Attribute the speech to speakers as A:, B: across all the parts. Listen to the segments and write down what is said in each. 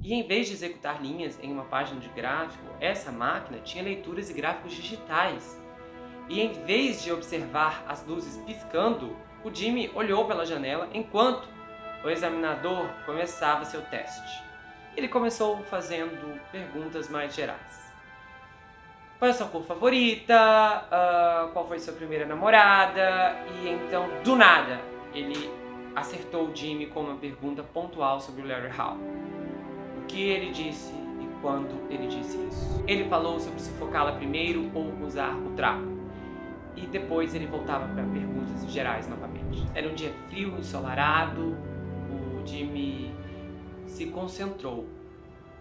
A: E em vez de executar linhas em uma página de gráfico, essa máquina tinha leituras e gráficos digitais. E em vez de observar as luzes piscando, o Jimmy olhou pela janela enquanto o examinador começava seu teste. Ele começou fazendo perguntas mais gerais. Qual é a sua cor favorita? Qual foi sua primeira namorada? E então, do nada, ele acertou o Jimmy com uma pergunta pontual sobre o Larry Hall. O que ele disse e quando ele disse isso. Ele falou sobre sufocá-la primeiro ou usar o trapo. E depois ele voltava para perguntas gerais novamente. Era um dia frio, ensolarado. O Jimmy se concentrou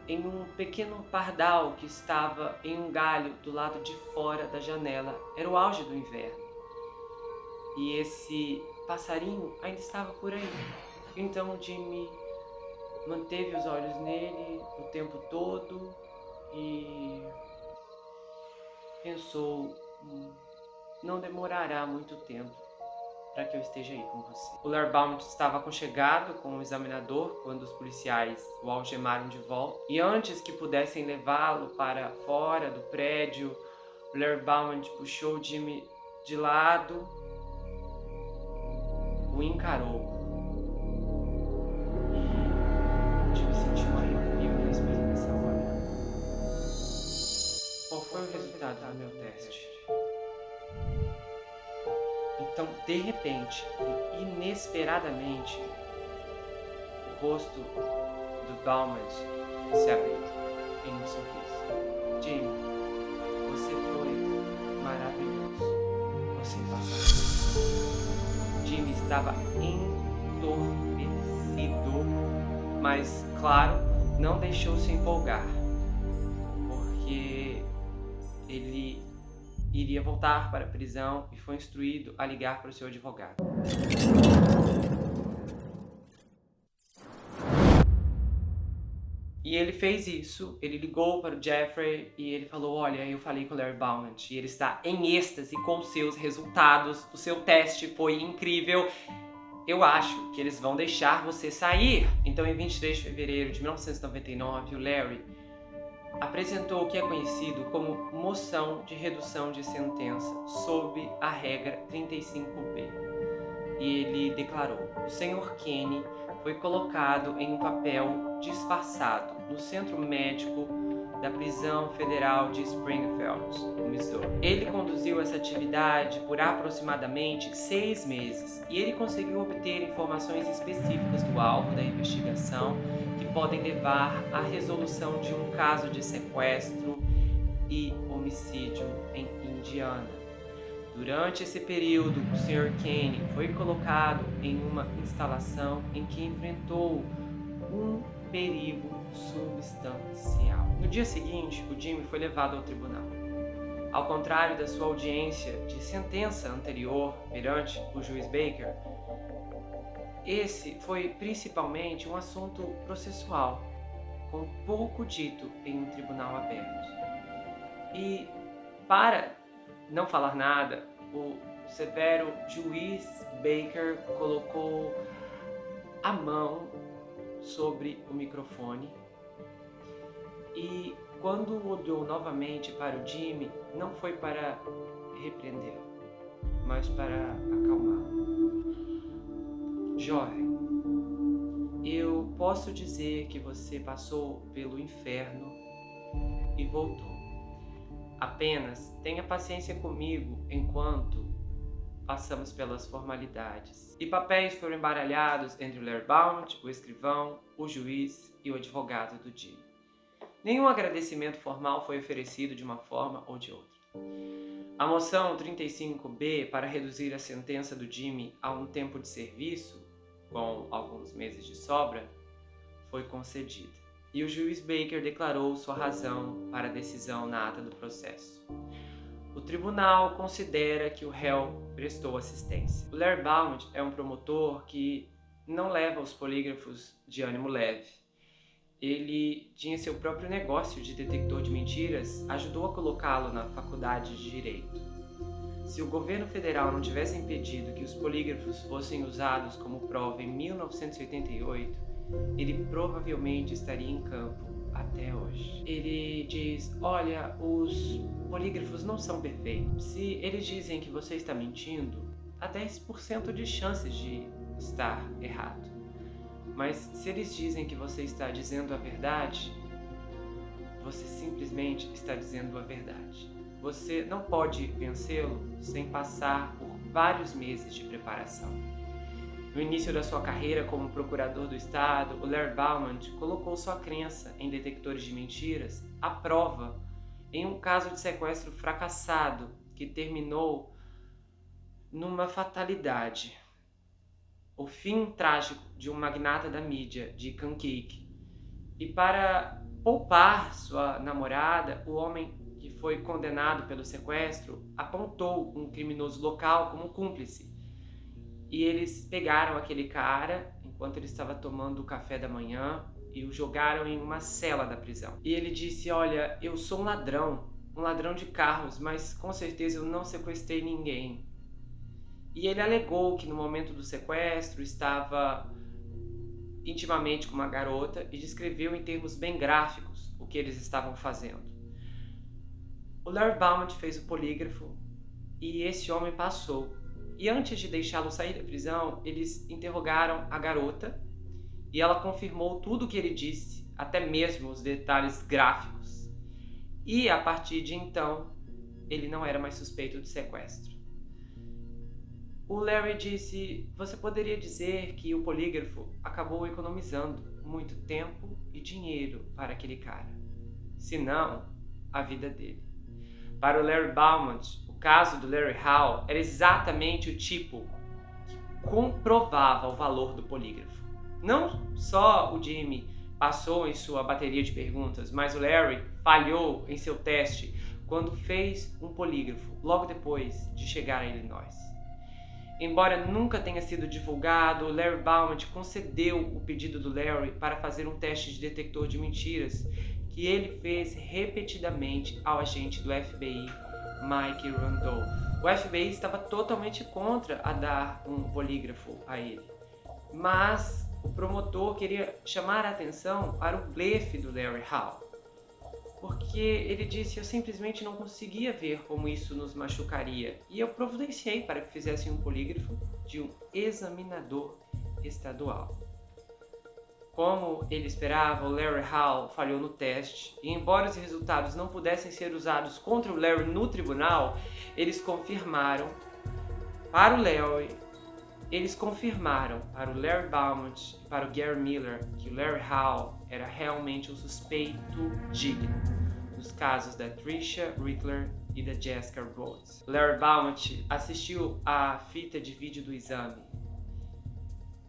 A: em um pequeno pardal que estava em um galho do lado de fora da janela. Era o auge do inverno. E esse passarinho ainda estava por aí. Então o Jimmy manteve os olhos nele o tempo todo e pensou: não demorará muito tempo para que eu esteja aí com você. O Larry Baumert estava aconchegado com o examinador quando os policiais o algemaram de volta. E antes que pudessem levá-lo para fora do prédio, o Larry Baumert puxou o Jimmy de lado, o encarou. E o Jimmy sentiu um arrepio na espinha nessa hora. Qual foi o resultado do meu teste? Então, de repente e inesperadamente, o rosto do Baumert se abriu em um sorriso. Jimmy, você foi maravilhoso. Você passou. Jimmy estava entorpecido, mas, claro, não deixou se empolgar, porque ele iria voltar para a prisão e foi instruído a ligar para o seu advogado. E ele fez isso, ele ligou para o Jeffrey e ele falou: olha, eu falei com o Larry Baumert e ele está em êxtase com os seus resultados, o seu teste foi incrível. Eu acho que eles vão deixar você sair. Então, em 23 de fevereiro de 1999, o Larry apresentou o que é conhecido como moção de redução de sentença sob a regra 35B. E ele declarou: o Sr. Kenny foi colocado em um papel disfarçado no centro médico da prisão federal de Springfield, no Missouri. Ele conduziu essa atividade por aproximadamente 6 meses e ele conseguiu obter informações específicas do alvo da investigação que podem levar à resolução de um caso de sequestro e homicídio em Indiana. Durante esse período, o Sr. Kenny foi colocado em uma instalação em que enfrentou um perigo substancial. No dia seguinte, o Jimmy foi levado ao tribunal. Ao contrário da sua audiência de sentença anterior perante o juiz Baker, esse foi principalmente um assunto processual, com pouco dito em um tribunal aberto. E, para não falar nada, o severo juiz Baker colocou a mão sobre o microfone e, quando olhou novamente para o Jimmy, não foi para repreendê-lo, mas para acalmá-lo. Jovem, eu posso dizer que você passou pelo inferno e voltou. Apenas tenha paciência comigo enquanto passamos pelas formalidades. E papéis foram embaralhados entre o Larry Baumert, o escrivão, o juiz e o advogado do Jimmy. Nenhum agradecimento formal foi oferecido de uma forma ou de outra. A moção 35B para reduzir a sentença do Jimmy a um tempo de serviço, com alguns meses de sobra, foi concedida. E o juiz Baker declarou sua razão para a decisão na ata do processo. O tribunal considera que o réu prestou assistência. O Larry Baumert é um promotor que não leva os polígrafos de ânimo leve. Ele tinha seu próprio negócio de detector de mentiras, ajudou a colocá-lo na faculdade de Direito. Se o governo federal não tivesse impedido que os polígrafos fossem usados como prova em 1988, ele provavelmente estaria em campo até hoje. Ele diz: olha, os polígrafos não são perfeitos. Se eles dizem que você está mentindo, há 10% de chances de estar errado. Mas se eles dizem que você está dizendo a verdade, você simplesmente está dizendo a verdade. Você não pode vencê-lo sem passar por vários meses de preparação. No início da sua carreira como procurador do estado, o Larry Beaumont colocou sua crença em detectores de mentiras à prova em um caso de sequestro fracassado que terminou numa fatalidade. O fim trágico de um magnata da mídia de Kankakee. E para poupar sua namorada, o homem que foi condenado pelo sequestro apontou um criminoso local como cúmplice. E eles pegaram aquele cara enquanto ele estava tomando o café da manhã e o jogaram em uma cela da prisão. E ele disse: olha, eu sou um ladrão de carros, mas com certeza eu não sequestrei ninguém. E ele alegou que no momento do sequestro estava intimamente com uma garota e descreveu em termos bem gráficos o que eles estavam fazendo. O Larry Beaumont fez o polígrafo e esse homem passou. E antes de deixá-lo sair da prisão, eles interrogaram a garota e ela confirmou tudo o que ele disse, até mesmo os detalhes gráficos. E a partir de então, ele não era mais suspeito de sequestro. O Larry disse: você poderia dizer que o polígrafo acabou economizando muito tempo e dinheiro para aquele cara, se não a vida dele. Para o Larry Beaumont, o caso do Larry Hall era exatamente o tipo que comprovava o valor do polígrafo. Não só o Jimmy passou em sua bateria de perguntas, mas o Larry falhou em seu teste quando fez um polígrafo logo depois de chegar a Illinois. Embora nunca tenha sido divulgado, o Larry Beaumont concedeu o pedido do Larry para fazer um teste de detector de mentiras que ele fez repetidamente ao agente do FBI, Mike Randolph. O FBI estava totalmente contra a dar um polígrafo a ele, mas o promotor queria chamar a atenção para o blefe do Larry Hall, porque ele disse: eu simplesmente não conseguia ver como isso nos machucaria, e eu providenciei para que fizessem um polígrafo de um examinador estadual. Como ele esperava, o Larry Hall falhou no teste, e embora os resultados não pudessem ser usados contra o Larry no tribunal, eles confirmaram para o Larry Beaumont e para o Gary Miller que o Larry Hall era realmente um suspeito digno nos casos da Tricia Rickler e da Jessica Rhodes. Larry Beaumont assistiu à fita de vídeo do exame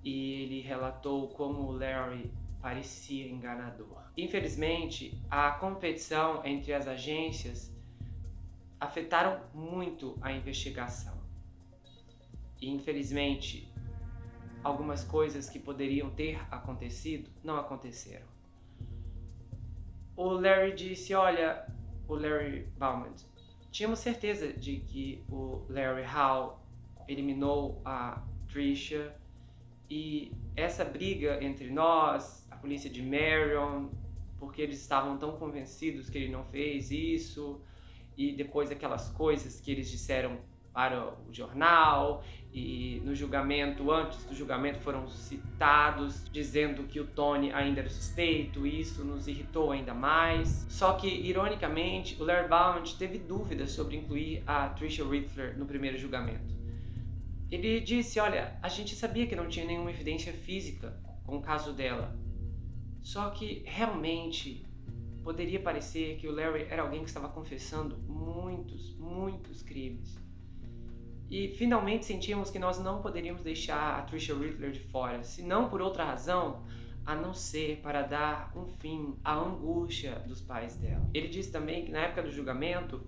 A: e ele relatou como o Larry parecia enganador. Infelizmente, a competição entre as agências afetaram muito a investigação. E infelizmente, algumas coisas que poderiam ter acontecido não aconteceram. O Larry disse: olha, o Larry Beaumont, tínhamos certeza de que o Larry Hall eliminou a Tricia, e essa briga entre nós, a polícia de Marion, porque eles estavam tão convencidos que ele não fez isso, e depois aquelas coisas que eles disseram para o jornal, e no julgamento, antes do julgamento, foram citados dizendo que o Tony ainda era suspeito, e isso nos irritou ainda mais. Só que, ironicamente, o Larry Beaumont teve dúvidas sobre incluir a Tricia Rickler no primeiro julgamento. Ele disse: olha, a gente sabia que não tinha nenhuma evidência física com o caso dela, só que realmente poderia parecer que o Larry era alguém que estava confessando muitos crimes. E finalmente sentíamos que nós não poderíamos deixar a Tricia Rickler de fora, se não por outra razão, a não ser para dar um fim à angústia dos pais dela. Ele disse também que na época do julgamento,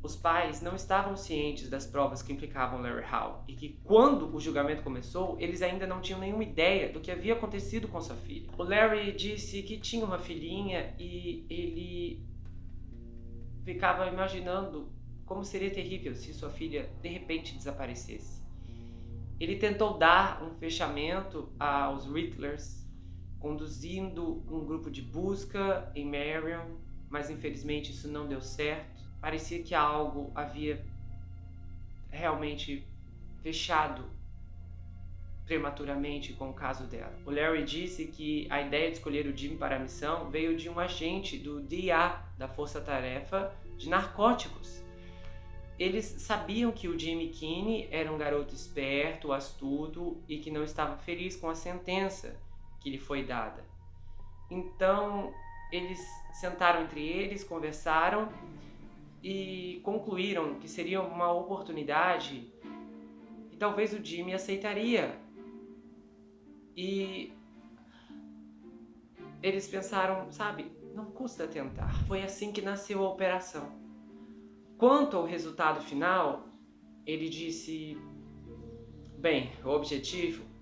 A: os pais não estavam cientes das provas que implicavam Larry Hall, e que quando o julgamento começou, eles ainda não tinham nenhuma ideia do que havia acontecido com sua filha. O Larry disse que tinha uma filhinha e ele ficava imaginando como seria terrível se sua filha de repente desaparecesse. Ele tentou dar um fechamento aos Ricklers conduzindo um grupo de busca em Marion, mas infelizmente isso não deu certo. Parecia que algo havia realmente fechado prematuramente com o caso dela. O Larry disse que a ideia de escolher o Jimmy para a missão veio de um agente do DEA, da Força Tarefa de Narcóticos. Eles sabiam que o Jimmy Kinney era um garoto esperto, astuto e que não estava feliz com a sentença que lhe foi dada. Então, eles sentaram entre eles, conversaram e concluíram que seria uma oportunidade e talvez o Jimmy aceitaria. E eles pensaram, sabe, não custa tentar. Foi assim que nasceu a operação. Quanto ao resultado final, ele disse, bem, o objetivo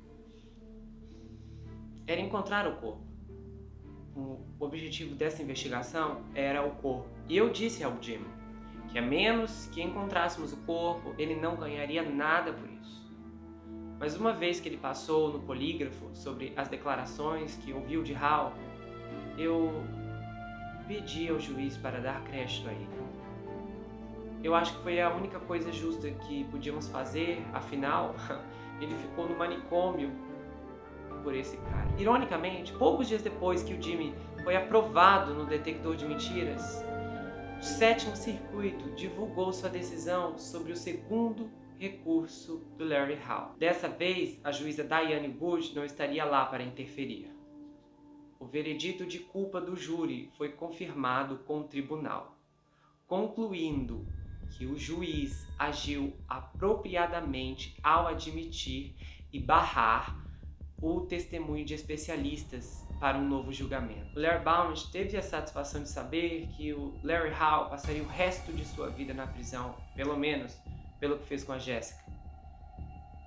A: era encontrar o corpo. O objetivo dessa investigação era o corpo. E eu disse ao Jimmy que a menos que encontrássemos o corpo, ele não ganharia nada por isso. Mas uma vez que ele passou no polígrafo sobre as declarações que ouviu de Hal, eu pedi ao juiz para dar crédito a ele. Eu acho que foi a única coisa justa que podíamos fazer, afinal, ele ficou no manicômio por esse cara. Ironicamente, poucos dias depois que o Jimmy foi aprovado no detector de mentiras, o Sétimo Circuito divulgou sua decisão sobre o segundo recurso do Larry Hall. Dessa vez, a juíza Diane Bush não estaria lá para interferir. O veredito de culpa do júri foi confirmado com o tribunal, concluindo que o juiz agiu apropriadamente ao admitir e barrar o testemunho de especialistas para um novo julgamento. O Larry Bauman teve a satisfação de saber que o Larry Hall passaria o resto de sua vida na prisão, pelo menos pelo que fez com a Jessica.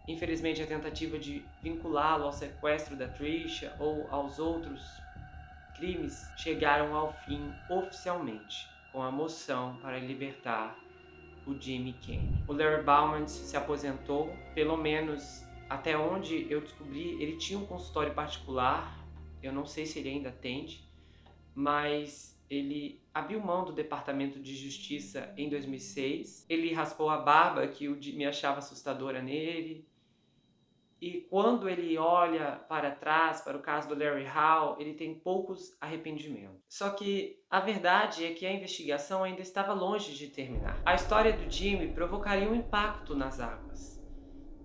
A: Infelizmente, a tentativa de vinculá-lo ao sequestro da Tricia ou aos outros crimes chegaram ao fim oficialmente, com a moção para libertar o Jimmy Kinney. O Larry Bauman se aposentou, pelo menos até onde eu descobri, ele tinha um consultório particular, eu não sei se ele ainda atende, mas ele abriu mão do Departamento de Justiça em 2006, ele raspou a barba que o Jimmy achava assustadora nele, e quando ele olha para trás, para o caso do Larry Hall, ele tem poucos arrependimentos. Só que a verdade é que a investigação ainda estava longe de terminar. A história do Jimmy provocaria um impacto nas águas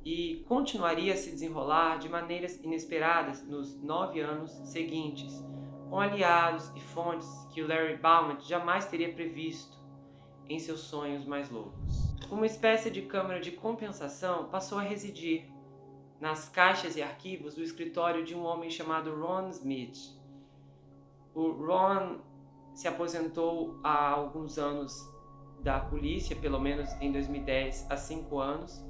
A: e continuaria a se desenrolar de maneiras inesperadas nos 9 anos seguintes, com aliados e fontes que o Larry Bauman jamais teria previsto em seus sonhos mais loucos. Uma espécie de câmara de compensação passou a residir nas caixas e arquivos do escritório de um homem chamado Ron Smith. O Ron se aposentou há alguns anos da polícia, pelo menos em 2010, há 5 anos.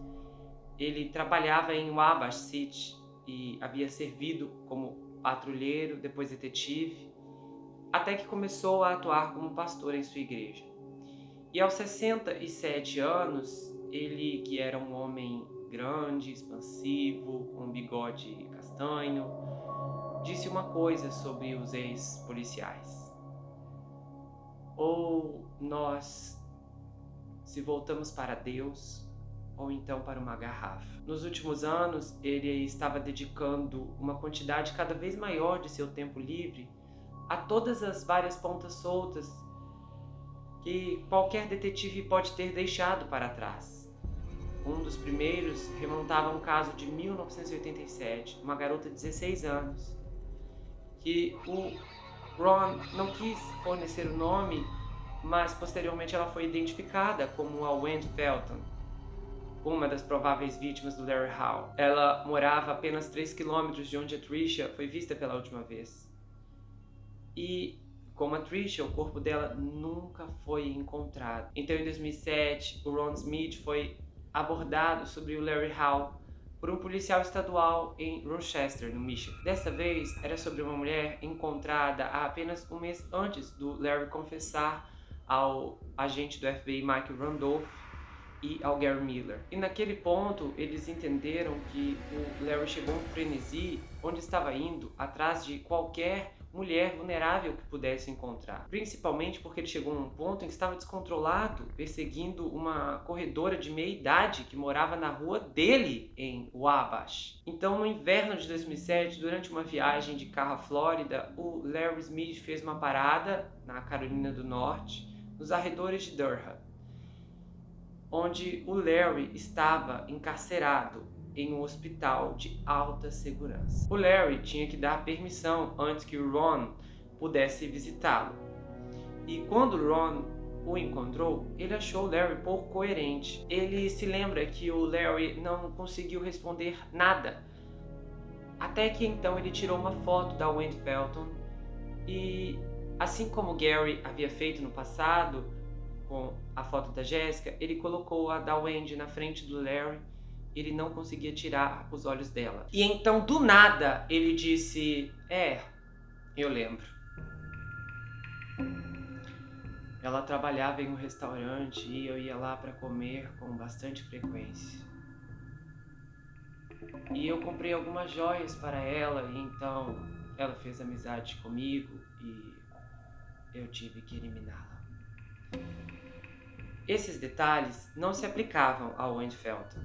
A: Ele trabalhava em Wabash City e havia servido como patrulheiro, depois detetive, até que começou a atuar como pastor em sua igreja. E aos 67 anos, ele, que era um homem grande, expansivo, com um bigode castanho, disse uma coisa sobre os ex-policiais. Ou nós, se voltamos para Deus, ou então para uma garrafa. Nos últimos anos, ele estava dedicando uma quantidade cada vez maior de seu tempo livre a todas as várias pontas soltas que qualquer detetive pode ter deixado para trás. Um dos primeiros remontava a um caso de 1987, uma garota de 16 anos, que o Ron não quis fornecer o nome, mas posteriormente ela foi identificada como a Wendy Felton, uma das prováveis vítimas do Larry Hall. Ela morava a apenas 3 quilômetros de onde a Tricia foi vista pela última vez. E, como a Tricia, o corpo dela nunca foi encontrado. Então, em 2007, o Ron Smith foi abordado sobre o Larry Hall por um policial estadual em Rochester, no Michigan. Dessa vez, era sobre uma mulher encontrada há apenas um mês antes do Larry confessar ao agente do FBI, Mike Randolph, e ao Gary Miller. E naquele ponto, eles entenderam que o Larry chegou a um frenesi onde estava indo atrás de qualquer mulher vulnerável que pudesse encontrar. Principalmente porque ele chegou a um ponto em que estava descontrolado, perseguindo uma corredora de meia-idade que morava na rua dele em Wabash. Então, no inverno de 2007, durante uma viagem de carro à Flórida, o Larry Smith fez uma parada na Carolina do Norte, nos arredores de Durham, onde o Larry estava encarcerado em um hospital de alta segurança. O Larry tinha que dar permissão antes que o Ron pudesse visitá-lo. E quando o Ron o encontrou, ele achou o Larry pouco coerente. Ele se lembra que o Larry não conseguiu responder nada. Até que então ele tirou uma foto da Wendy Felton e, assim como Gary havia feito no passado com a foto da Jessica, ele colocou a da Wendy na frente do Larry. Ele não conseguia tirar os olhos dela. E então, do nada, ele disse: eu lembro. Ela trabalhava em um restaurante e eu ia lá para comer com bastante frequência. E eu comprei algumas joias para ela e então ela fez amizade comigo e eu tive que eliminá-la. Esses detalhes não se aplicavam ao Wendy Felton.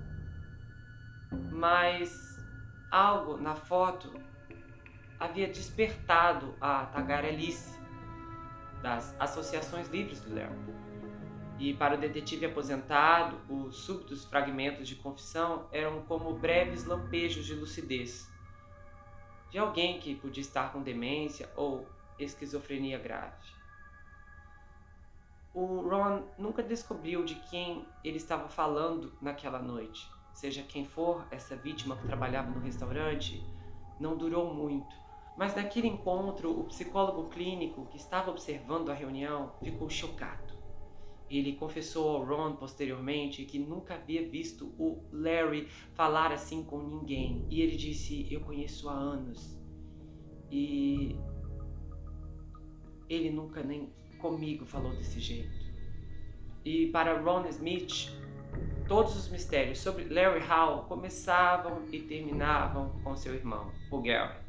A: Mas algo na foto havia despertado a tagarelice das associações livres do Larry. E para o detetive aposentado, os súbitos fragmentos de confissão eram como breves lampejos de lucidez de alguém que podia estar com demência ou esquizofrenia grave. O Ron nunca descobriu de quem ele estava falando naquela noite. Seja quem for essa vítima que trabalhava no restaurante, não durou muito. Mas naquele encontro, o psicólogo clínico que estava observando a reunião ficou chocado. Ele confessou ao Ron posteriormente que nunca havia visto o Larry falar assim com ninguém. E ele disse: eu conheço há anos. E ele nunca nem comigo falou desse jeito. E para Ron Smith, todos os mistérios sobre Larry Hall começavam e terminavam com seu irmão, o Gary.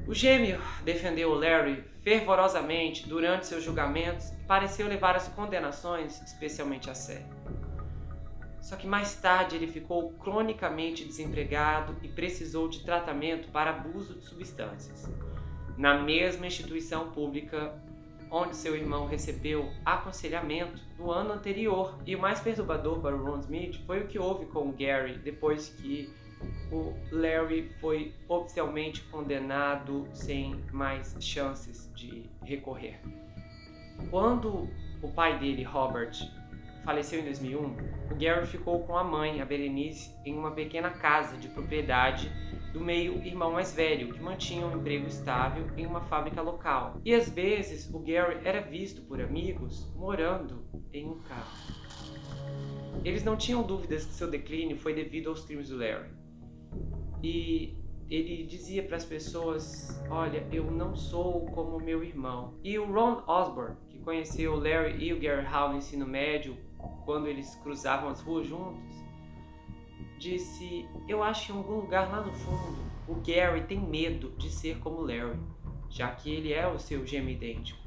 A: O gêmeo defendeu o Larry fervorosamente durante seus julgamentos e pareceu levar as condenações especialmente a sério. Só que mais tarde ele ficou cronicamente desempregado e precisou de tratamento para abuso de substâncias, na mesma instituição pública onde seu irmão recebeu aconselhamento no ano anterior. E o mais perturbador para o Ron Smith foi o que houve com o Gary depois que o Larry foi oficialmente condenado sem mais chances de recorrer. Quando o pai dele, Robert, faleceu em 2001, o Gary ficou com a mãe, a Berenice, em uma pequena casa de propriedade do meio-irmão mais velho, que mantinha um emprego estável em uma fábrica local. E às vezes o Gary era visto por amigos morando em um carro. Eles não tinham dúvidas que seu declínio foi devido aos crimes do Larry. E ele dizia para as pessoas: olha, eu não sou como meu irmão. E o Ron Osborne, que conheceu o Larry e o Gary Hall no ensino médio, quando eles cruzavam as ruas juntos, disse: eu acho que em algum lugar lá no fundo, o Gary tem medo de ser como o Larry, já que ele é o seu gêmeo idêntico.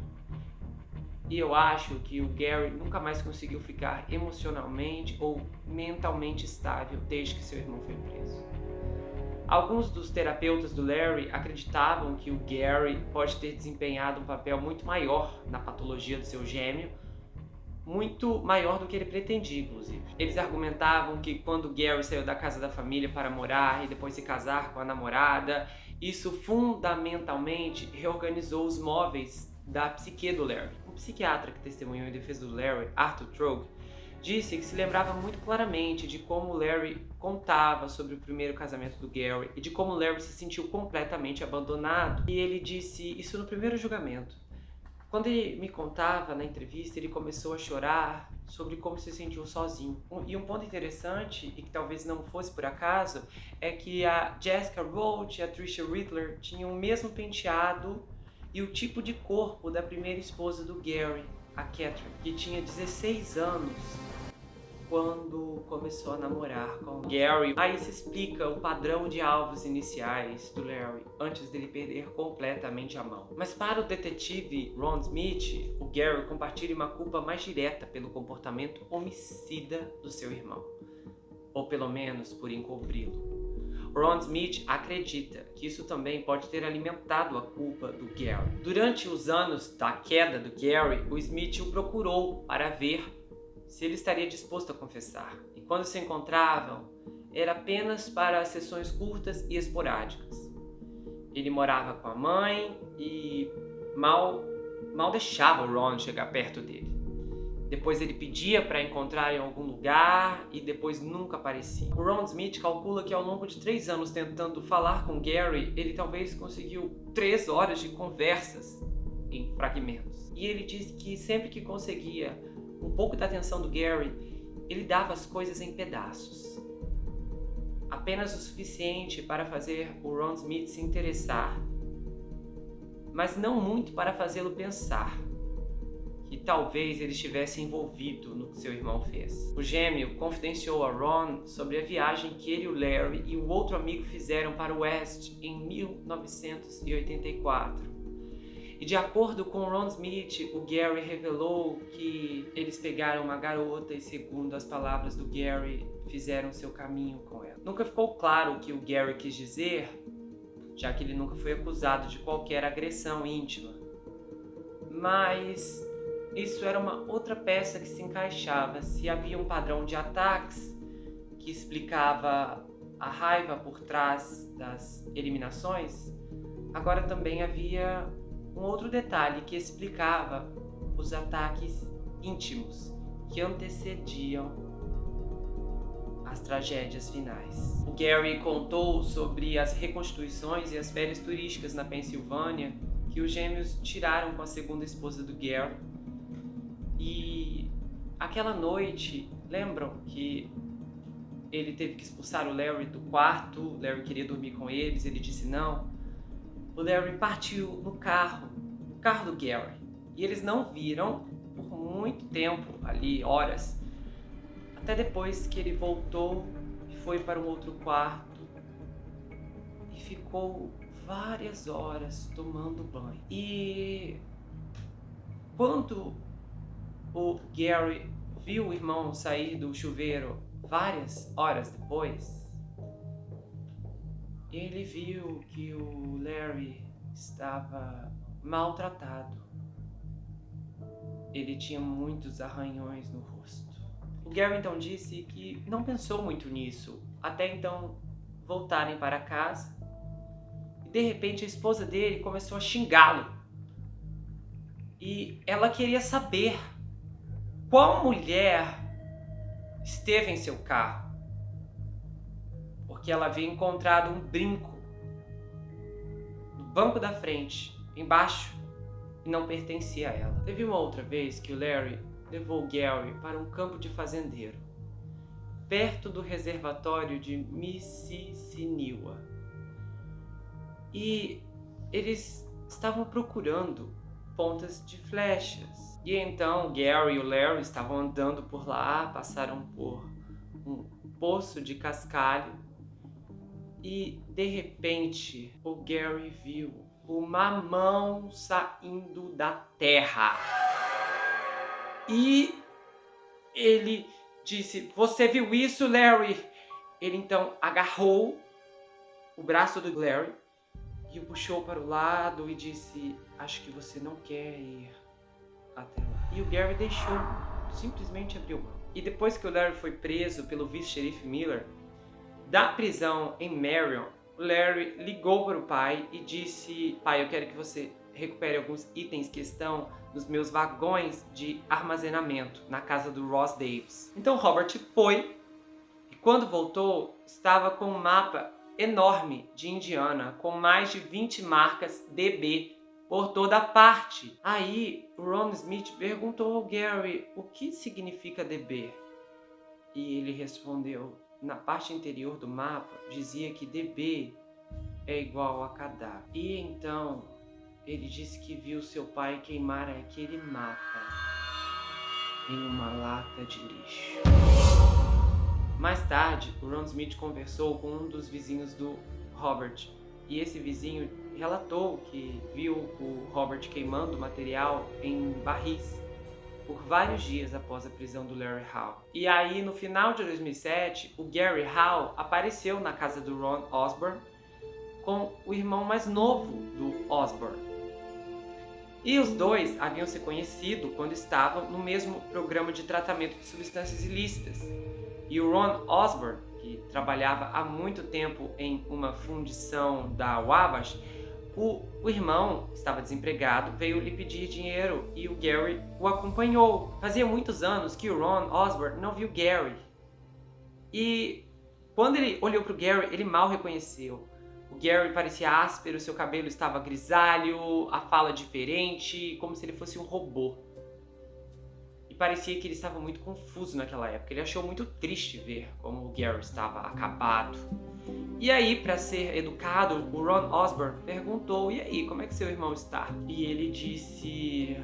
A: E eu acho que o Gary nunca mais conseguiu ficar emocionalmente ou mentalmente estável desde que seu irmão foi preso. Alguns dos terapeutas do Larry acreditavam que o Gary pode ter desempenhado um papel muito maior na patologia do seu gêmeo, muito maior do que ele pretendia, inclusive. Eles argumentavam que quando Gary saiu da casa da família para morar e depois se casar com a namorada, isso fundamentalmente reorganizou os móveis da psique do Larry. Um psiquiatra que testemunhou em defesa do Larry, Arthur Trogue, disse que se lembrava muito claramente de como o Larry contava sobre o primeiro casamento do Gary e de como o Larry se sentiu completamente abandonado. E ele disse isso no primeiro julgamento. Quando ele me contava na entrevista, ele começou a chorar sobre como se sentiu sozinho. E um ponto interessante, e que talvez não fosse por acaso, é que a Jessica Roach e a Trisha Rittler tinham o mesmo penteado e o tipo de corpo da primeira esposa do Gary, a Catherine, que tinha 16 anos quando começou a namorar com Gary. Aí se explica o padrão de alvos iniciais do Larry antes dele perder completamente a mão. Mas para o detetive Ron Smith, o Gary compartilha uma culpa mais direta pelo comportamento homicida do seu irmão, ou pelo menos por encobri-lo. Ron Smith acredita que isso também pode ter alimentado a culpa do Gary. Durante os anos da queda do Gary, o Smith o procurou para ver se ele estaria disposto a confessar. E quando se encontravam, era apenas para sessões curtas e esporádicas. Ele morava com a mãe e mal deixava o Ron chegar perto dele. Depois ele pedia para encontrar em algum lugar e depois nunca aparecia. O Ron Smith calcula que ao longo de 3 anos tentando falar com Gary, ele talvez conseguiu 3 horas de conversas em fragmentos. E ele diz que sempre que conseguia um pouco da atenção do Gary, ele dava as coisas em pedaços. Apenas o suficiente para fazer o Ron Smith se interessar, mas não muito para fazê-lo pensar que talvez ele estivesse envolvido no que seu irmão fez. O gêmeo confidenciou a Ron sobre a viagem que ele, o Larry e o outro amigo fizeram para o West em 1984. E de acordo com Ron Smith, o Gary revelou que eles pegaram uma garota e, segundo as palavras do Gary, fizeram seu caminho com ela. Nunca ficou claro o que o Gary quis dizer, já que ele nunca foi acusado de qualquer agressão íntima. Mas isso era uma outra peça que se encaixava. Se havia um padrão de ataques que explicava a raiva por trás das eliminações, agora também havia um outro detalhe que explicava os ataques íntimos que antecediam as tragédias finais. O Gary contou sobre as reconstituições e as férias turísticas na Pensilvânia que os gêmeos tiraram com a segunda esposa do Gary. E aquela noite, lembram que ele teve que expulsar o Larry do quarto, o Larry queria dormir com eles, ele disse não. O Larry partiu no carro do Gary, e eles não viram por muito tempo, ali, horas, até depois que ele voltou e foi para um outro quarto e ficou várias horas tomando banho. E quando o Gary viu o irmão sair do chuveiro várias horas depois, ele viu que o Larry estava maltratado. Ele tinha muitos arranhões no rosto. O Gary então disse que não pensou muito nisso, até então voltarem para casa. E de repente a esposa dele começou a xingá-lo. E ela queria saber qual mulher esteve em seu carro, porque ela havia encontrado um brinco no banco da frente, embaixo, e não pertencia a ela. Teve uma outra vez que o Larry levou o Gary para um campo de fazendeiro, perto do reservatório de Mississinewa. E eles estavam procurando pontas de flechas. E então Gary e o Larry estavam andando por lá, passaram por um poço de cascalho e de repente o Gary viu uma mão saindo da terra. E ele disse: "Você viu isso, Larry?" Ele então agarrou o braço do Larry e o puxou para o lado e disse: "Acho que você não quer ir até lá." E o Gary deixou, simplesmente abriu mão. E depois que o Larry foi preso pelo vice-xerife Miller, da prisão em Marion, o Larry ligou para o pai e disse: "Pai, eu quero que você recupere alguns itens que estão nos meus vagões de armazenamento na casa do Ross Davis." Então Robert foi e quando voltou estava com um mapa enorme de Indiana com mais de 20 marcas DB por toda parte. Aí o Ron Smith perguntou ao Gary o que significa DB. E ele respondeu: na parte interior do mapa dizia que DB é igual a cadáver. E então ele disse que viu seu pai queimar aquele mapa. em uma lata de lixo. Mais tarde, o Ron Smith conversou com um dos vizinhos do Robert, e esse vizinho relatou que viu o Robert queimando material em barris por vários dias após a prisão do Larry Hall. E aí, no final de 2007, o Gary Hall apareceu na casa do Ron Osborn com o irmão mais novo do Osborn. E os dois haviam se conhecido quando estavam no mesmo programa de tratamento de substâncias ilícitas. E o Ron Osborn, que trabalhava há muito tempo em uma fundição da Wabash, o irmão estava desempregado, veio lhe pedir dinheiro e o Gary o acompanhou. Fazia muitos anos que o Ron Osborn não viu Gary. E quando ele olhou para o Gary, ele mal reconheceu. O Gary parecia áspero, seu cabelo estava grisalho, a fala diferente, como se ele fosse um robô. E parecia que ele estava muito confuso naquela época. Ele achou muito triste ver como o Gary estava acabado. E aí, para ser educado, o Ron Osborn perguntou: "E aí, como é que seu irmão está?" E ele disse: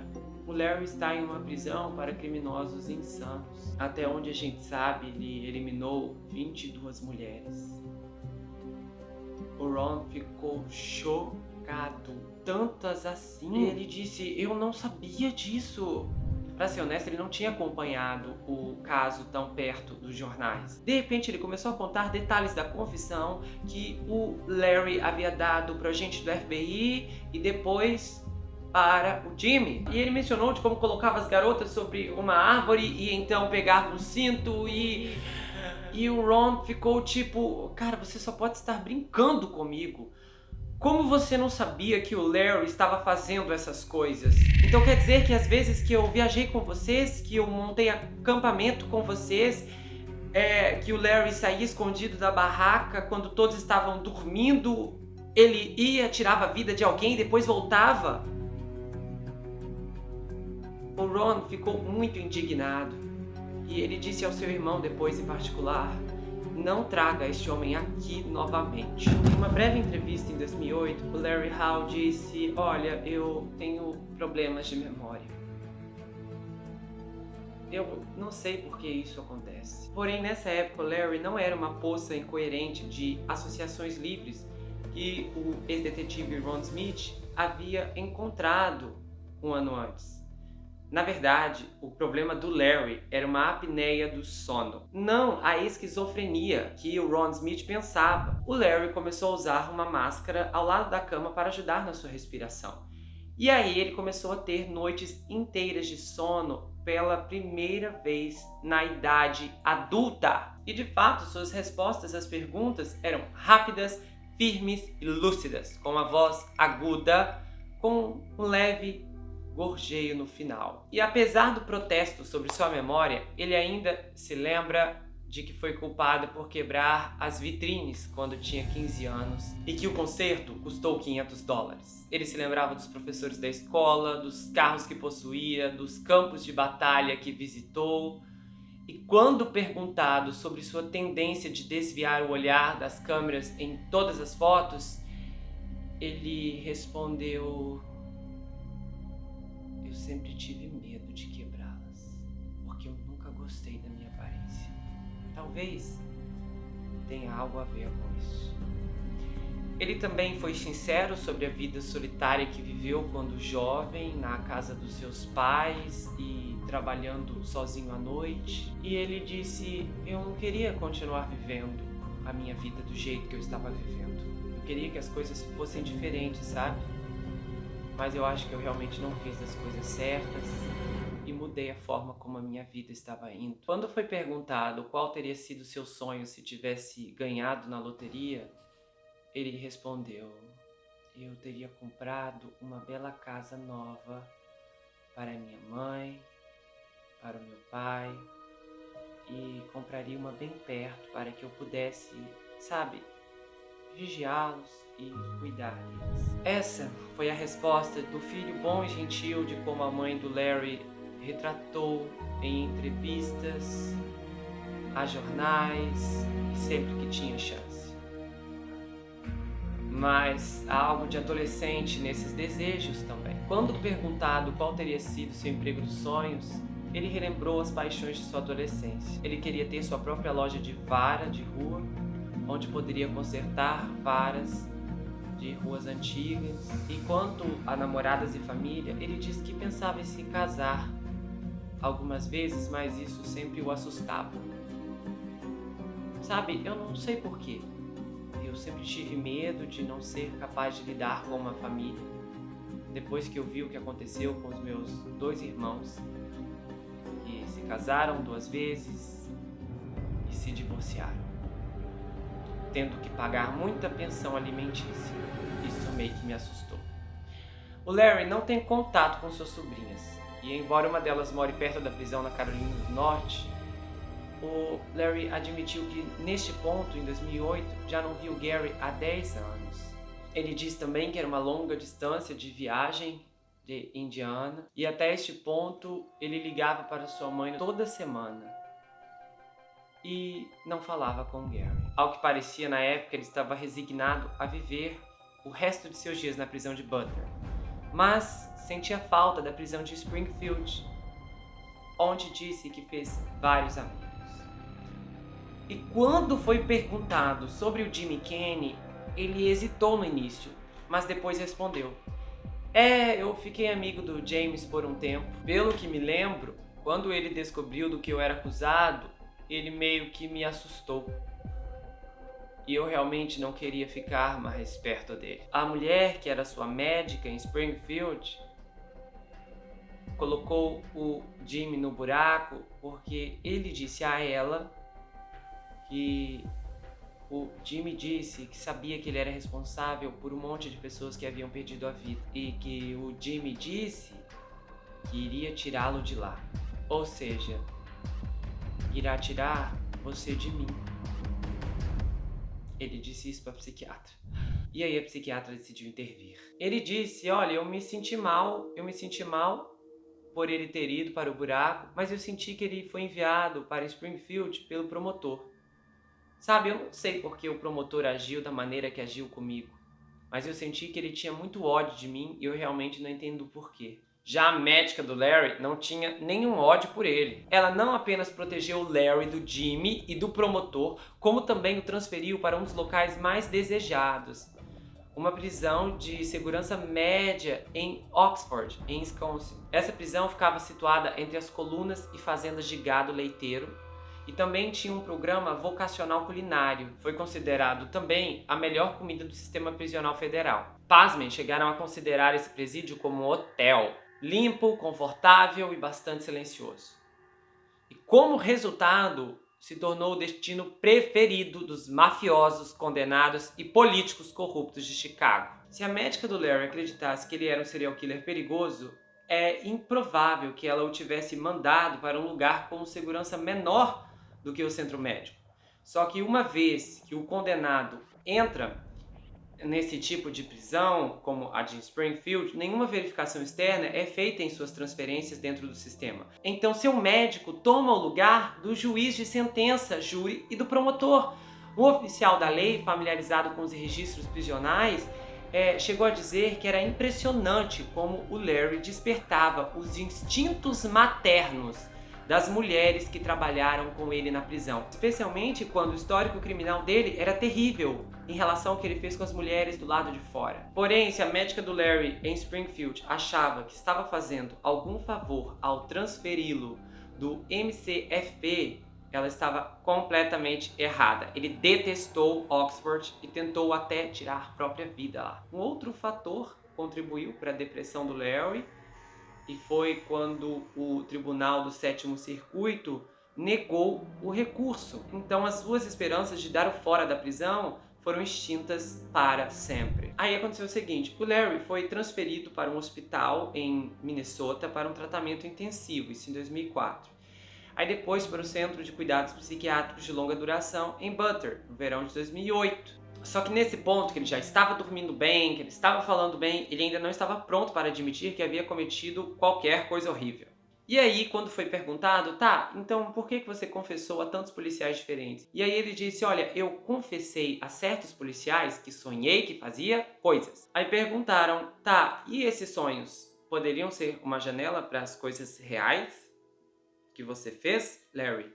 A: "O Larry está em uma prisão para criminosos insanos. Até onde a gente sabe, ele eliminou 22 mulheres." O Ron ficou chocado. Tantas assim? Ele disse: "Eu não sabia disso." Pra ser honesto, ele não tinha acompanhado o caso tão perto dos jornais. De repente, ele começou a contar detalhes da confissão que o Larry havia dado para o agente do FBI e depois para o Jimmy. E ele mencionou de como colocava as garotas sobre uma árvore e então pegava um cinto e o Ron ficou tipo: "Cara, você só pode estar brincando comigo. Como você não sabia que o Larry estava fazendo essas coisas? Então quer dizer que às vezes que eu viajei com vocês, que eu montei acampamento com vocês, que o Larry saía escondido da barraca quando todos estavam dormindo, ele ia, tirava a vida de alguém e depois voltava?" O Ron ficou muito indignado e ele disse ao seu irmão depois em particular: "Não traga este homem aqui novamente." Em uma breve entrevista em 2008, o Larry Hall disse: "Olha, eu tenho problemas de memória. Eu não sei por que isso acontece." Porém, nessa época, o Larry não era uma poça incoerente de associações livres que o ex-detetive Ron Smith havia encontrado um ano antes. Na verdade, o problema do Larry era uma apneia do sono, não a esquizofrenia que o Ron Smith pensava. O Larry começou a usar uma máscara ao lado da cama para ajudar na sua respiração. E aí ele começou a ter noites inteiras de sono pela primeira vez na idade adulta. E de fato, suas respostas às perguntas eram rápidas, firmes e lúcidas, com uma voz aguda, com um leve gorjeio no final. E apesar do protesto sobre sua memória, ele ainda se lembra de que foi culpado por quebrar as vitrines quando tinha 15 anos e que o conserto custou $500. Ele se lembrava dos professores da escola, dos carros que possuía, dos campos de batalha que visitou. E quando perguntado sobre sua tendência de desviar o olhar das câmeras em todas as fotos, ele respondeu: "Eu sempre tive medo de quebrá-las, porque eu nunca gostei da minha aparência." Talvez tenha algo a ver com isso. Ele também foi sincero sobre a vida solitária que viveu quando jovem, na casa dos seus pais e trabalhando sozinho à noite. E ele disse: "Eu não queria continuar vivendo a minha vida do jeito que eu estava vivendo. Eu queria que as coisas fossem diferentes, sabe? Mas eu acho que eu realmente não fiz as coisas certas e mudei a forma como a minha vida estava indo." Quando foi perguntado qual teria sido seu sonho se tivesse ganhado na loteria, ele respondeu: "Eu teria comprado uma bela casa nova para minha mãe, para o meu pai, e compraria uma bem perto para que eu pudesse, sabe, vigiá-los e cuidar deles." Essa foi a resposta do filho bom e gentil de como a mãe do Larry retratou em entrevistas, a jornais e sempre que tinha chance. Mas há algo de adolescente nesses desejos também. Quando perguntado qual teria sido seu emprego dos sonhos, ele relembrou as paixões de sua adolescência. Ele queria ter sua própria loja de vara de rua, onde poderia consertar varas de ruas antigas. E quanto a namoradas e família, ele disse que pensava em se casar algumas vezes, mas isso sempre o assustava. Sabe, eu não sei porquê. Eu sempre tive medo de não ser capaz de lidar com uma família. Depois que eu vi o que aconteceu com os meus 2 irmãos, que se casaram 2 vezes e se divorciaram, tendo que pagar muita pensão alimentícia. Isso meio que me assustou. O Larry não tem contato com suas sobrinhas, e embora uma delas more perto da prisão na Carolina do Norte, o Larry admitiu que neste ponto, em 2008, já não viu Gary há 10 anos. Ele diz também que era uma longa distância de viagem de Indiana, e até este ponto ele ligava para sua mãe toda semana e não falava com Gary. Ao que parecia, na época, ele estava resignado a viver o resto de seus dias na prisão de Butler, mas sentia falta da prisão de Springfield, onde disse que fez vários amigos. E quando foi perguntado sobre o Jimmy Kenny, ele hesitou no início, mas depois respondeu: eu fiquei amigo do James por um tempo. Pelo que me lembro, quando ele descobriu do que eu era acusado, ele meio que me assustou. E eu realmente não queria ficar mais perto dele. A mulher, que era sua médica em Springfield, colocou o Jimmy no buraco porque ele disse a ela que o Jimmy disse que sabia que ele era responsável por um monte de pessoas que haviam perdido a vida. E que o Jimmy disse que iria tirá-lo de lá. Ou seja, irá tirar você de mim. Ele disse isso para a psiquiatra. E aí a psiquiatra decidiu intervir. Ele disse: olha, eu me senti mal por ele ter ido para o buraco, mas eu senti que ele foi enviado para Springfield pelo promotor. Sabe, eu não sei por que o promotor agiu da maneira que agiu comigo, mas eu senti que ele tinha muito ódio de mim e eu realmente não entendo o porquê. Já a médica do Larry não tinha nenhum ódio por ele. Ela não apenas protegeu o Larry do Jimmy e do promotor, como também o transferiu para um dos locais mais desejados, uma prisão de segurança média em Oxford, em Wisconsin. Essa prisão ficava situada entre as colunas e fazendas de gado leiteiro, e também tinha um programa vocacional culinário. Foi considerado também a melhor comida do sistema prisional federal. Pasmem, chegaram a considerar esse presídio como um hotel. Limpo, confortável e bastante silencioso. E como resultado, se tornou o destino preferido dos mafiosos, condenados e políticos corruptos de Chicago. Se a médica do Larry acreditasse que ele era um serial killer perigoso, é improvável que ela o tivesse mandado para um lugar com segurança menor do que o centro médico. Só que uma vez que o condenado entra nesse tipo de prisão, como a de Springfield, nenhuma verificação externa é feita em suas transferências dentro do sistema. Então seu médico toma o lugar do juiz de sentença, júri e do promotor. Um oficial da lei, familiarizado com os registros prisionais, chegou a dizer que era impressionante como o Larry despertava os instintos maternos das mulheres que trabalharam com ele na prisão, especialmente quando o histórico criminal dele era terrível em relação ao que ele fez com as mulheres do lado de fora. Porém, se a médica do Larry em Springfield achava que estava fazendo algum favor ao transferi-lo do MCFP, ela estava completamente errada. Ele detestou Oxford e tentou até tirar a própria vida lá. Um outro fator contribuiu para a depressão do Larry, e foi quando o Tribunal do Sétimo Circuito negou o recurso. Então as suas esperanças de dar o fora da prisão foram extintas para sempre. Aí aconteceu o seguinte: o Larry foi transferido para um hospital em Minnesota para um tratamento intensivo, isso em 2004. Aí depois para o Centro de Cuidados Psiquiátricos de Longa Duração em Butler, no verão de 2008. Só que nesse ponto, que ele já estava dormindo bem, que ele estava falando bem, ele ainda não estava pronto para admitir que havia cometido qualquer coisa horrível. E aí, quando foi perguntado, tá, então por que você confessou a tantos policiais diferentes? E aí ele disse, olha, eu confessei a certos policiais que sonhei que fazia coisas. Aí perguntaram, tá, e esses sonhos poderiam ser uma janela para as coisas reais? que você fez, Larry?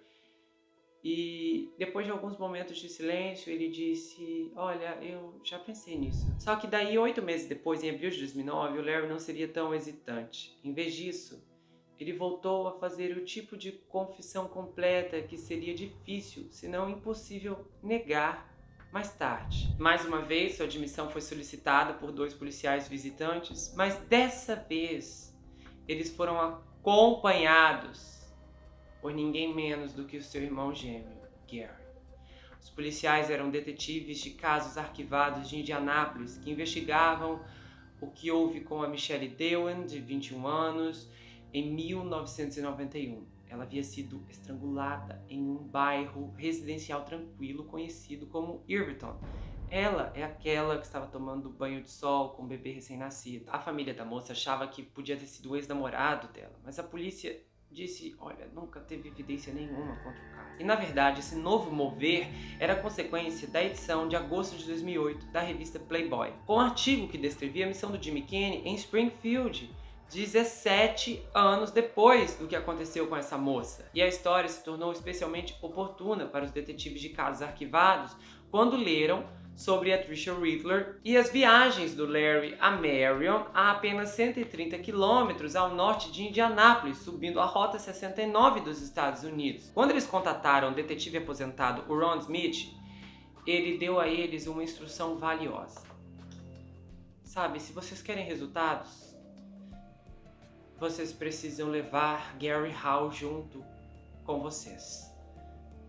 A: E depois de alguns momentos de silêncio, ele disse: olha, eu já pensei nisso. Só que daí, 8 meses depois, em abril de 2009, o Larry não seria tão hesitante. Em vez disso, ele voltou a fazer o tipo de confissão completa que seria difícil, se não impossível, negar mais tarde. Mais uma vez, sua admissão foi solicitada por 2 policiais visitantes, mas dessa vez eles foram acompanhados por ninguém menos do que o seu irmão gêmeo, Gary. Os policiais eram detetives de casos arquivados de Indianápolis que investigavam o que houve com a Michelle Dewan, de 21 anos, em 1991. Ela havia sido estrangulada em um bairro residencial tranquilo conhecido como Irvington. Ela é aquela que estava tomando banho de sol com o bebê recém-nascido. A família da moça achava que podia ter sido o ex-namorado dela, mas a polícia disse, olha, nunca teve evidência nenhuma contra o caso. E na verdade, esse novo mover era consequência da edição de agosto de 2008 da revista Playboy, com um artigo que descrevia a missão do Jimmy Kenney em Springfield, 17 anos depois do que aconteceu com essa moça. E a história se tornou especialmente oportuna para os detetives de casos arquivados quando leram sobre a Tricia Riddler e as viagens do Larry a Marion a apenas 130 quilômetros ao norte de Indianápolis, subindo a Rota 69 dos Estados Unidos. Quando eles contataram o detetive aposentado o Ron Smith, ele deu a eles uma instrução valiosa. Sabe, se vocês querem resultados, vocês precisam levar Gary Hall junto com vocês.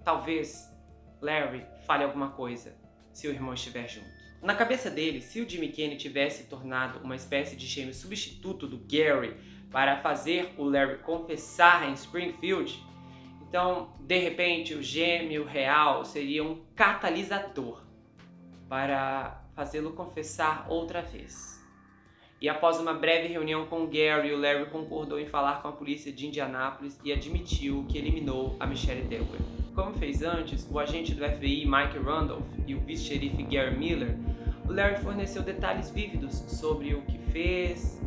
A: Talvez Larry fale alguma coisa se o irmão estiver junto. Na cabeça dele, se o Jimmy Kenney tivesse tornado uma espécie de gêmeo substituto do Gary para fazer o Larry confessar em Springfield, então, de repente, o gêmeo real seria um catalisador para fazê-lo confessar outra vez. E após uma breve reunião com o Gary, o Larry concordou em falar com a polícia de Indianápolis e admitiu que eliminou a Michelle Dewan. Como fez antes, o agente do FBI Mike Randolph e o vice-xerife Gary Miller, o Larry forneceu detalhes vívidos sobre o que fez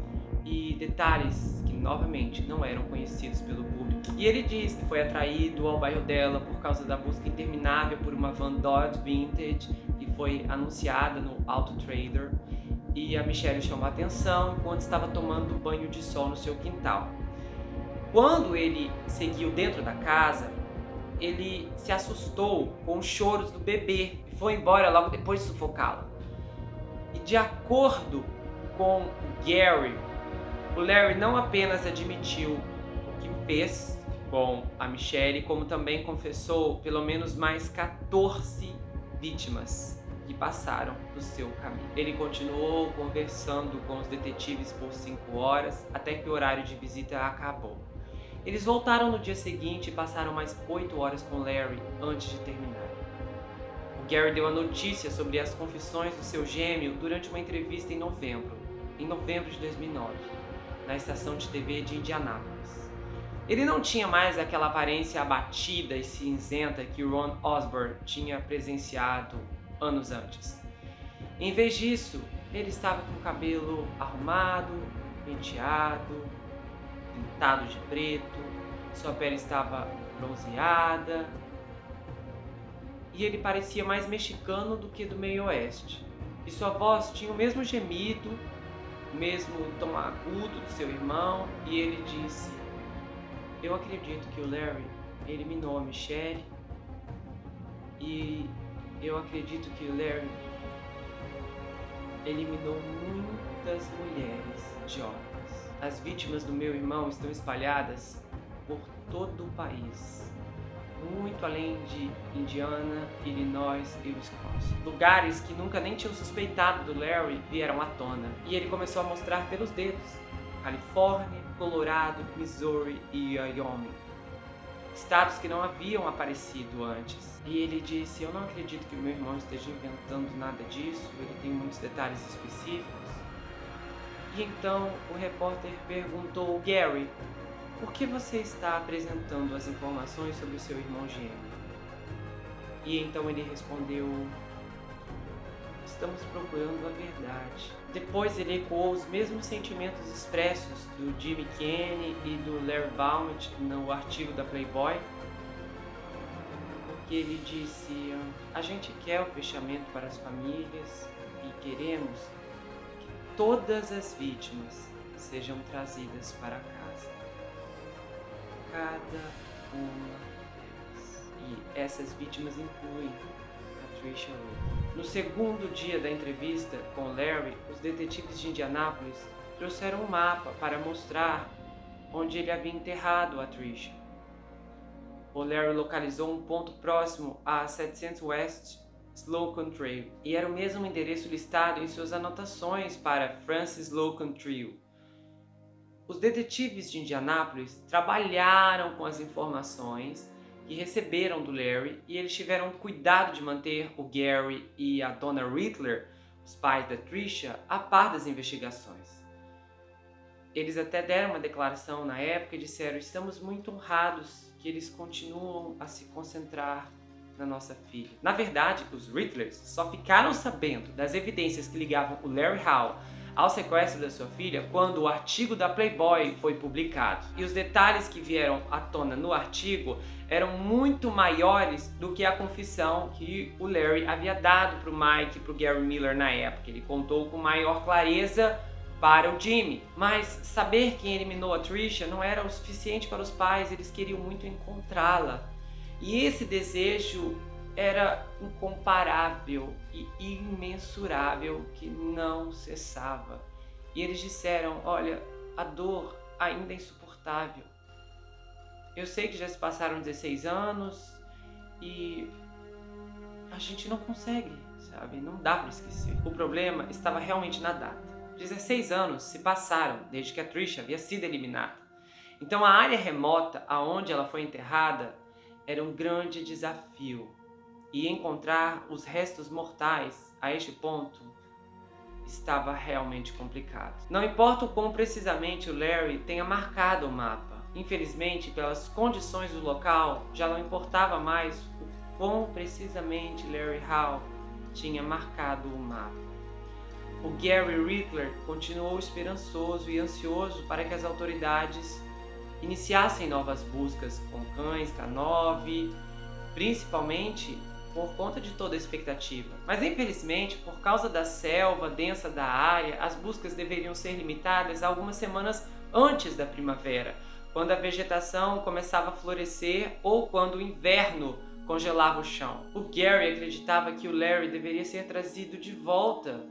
A: e detalhes que, novamente, não eram conhecidos pelo público. E ele diz que foi atraído ao bairro dela por causa da busca interminável por uma van Dodge Vintage que foi anunciada no Auto Trader, e a Michelle chamou a atenção enquanto estava tomando banho de sol no seu quintal. Quando ele seguiu dentro da casa, ele se assustou com os choros do bebê e foi embora logo depois de sufocá-lo. E de acordo com Gary, o Larry não apenas admitiu o que fez com a Michelle, como também confessou pelo menos mais 14 vítimas que passaram do seu caminho. Ele continuou conversando com os detetives por 5 horas até que o horário de visita acabou. Eles voltaram no dia seguinte e passaram mais 8 horas com Larry antes de terminar. O Gary deu a notícia sobre as confissões do seu gêmeo durante uma entrevista em novembro de 2009, na estação de TV de Indianápolis. Ele não tinha mais aquela aparência abatida e cinzenta que Ron Osborne tinha presenciado anos antes. Em vez disso, ele estava com o cabelo arrumado, penteado, pintado de preto, sua pele estava bronzeada e ele parecia mais mexicano do que do meio oeste. E sua voz tinha o mesmo gemido, o mesmo tom agudo do seu irmão, e ele disse: eu acredito que o Larry eliminou a Michelle e eu acredito que o Larry eliminou muitas mulheres jovens. As vítimas do meu irmão estão espalhadas por todo o país, muito além de Indiana, Illinois e Wisconsin. Lugares que nunca nem tinham suspeitado do Larry vieram à tona, e ele começou a mostrar pelos dedos: Califórnia, Colorado, Missouri e Wyoming. Estados que não haviam aparecido antes. E ele disse: eu não acredito que o meu irmão esteja inventando nada disso, ele tem muitos detalhes específicos. E então o repórter perguntou: Gary, por que você está apresentando as informações sobre o seu irmão gêmeo? E então ele respondeu: estamos procurando a verdade. Depois ele ecoou os mesmos sentimentos expressos do Jimmy Kenney e do Larry Bauman no artigo da Playboy, porque ele disse: a gente quer o fechamento para as famílias e queremos que todas as vítimas sejam trazidas para casa. Cada uma delas. E essas vítimas incluem a Tricia Rue. No segundo dia da entrevista com Larry, os detetives de Indianápolis trouxeram um mapa para mostrar onde ele havia enterrado a Tricia. O Larry localizou um ponto próximo a 700 West Slocum Trail, e era o mesmo endereço listado em suas anotações para Francis Slocum Trail. Os detetives de Indianápolis trabalharam com as informações que receberam do Larry e eles tiveram cuidado de manter o Gary e a Donna Rittler, os pais da Tricia, a par das investigações. Eles até deram uma declaração na época e disseram: estamos muito honrados que eles continuam a se concentrar na nossa filha. Na verdade, os Rittlers só ficaram sabendo das evidências que ligavam o Larry Hall ao sequestro da sua filha quando o artigo da Playboy foi publicado. E os detalhes que vieram à tona no artigo eram muito maiores do que a confissão que o Larry havia dado para o Mike e para o Gary Miller na época. Ele contou com maior clareza para o Jimmy. Mas saber quem eliminou a Tricia não era o suficiente para os pais, eles queriam muito encontrá-la. E esse desejo era incomparável e imensurável, que não cessava. E eles disseram: olha, a dor ainda é insuportável. Eu sei que já se passaram 16 anos e a gente não consegue, sabe? Não dá para esquecer. O problema estava realmente na data. 16 anos se passaram desde que a Tricia havia sido eliminada. Então a área remota aonde ela foi enterrada era um grande desafio. E encontrar os restos mortais a este ponto estava realmente complicado. Não importa o quão precisamente o Larry tenha marcado o mapa. Infelizmente, pelas condições do local, já não importava mais o quão precisamente Larry Hall tinha marcado o mapa. O Gary Rittler continuou esperançoso e ansioso para que as autoridades iniciassem novas buscas com cães K9, principalmente por conta de toda a expectativa. Mas infelizmente, por causa da selva densa da área, as buscas deveriam ser limitadas algumas semanas antes da primavera, quando a vegetação começava a florescer ou quando o inverno congelava o chão. O Gary acreditava que o Larry deveria ser trazido de volta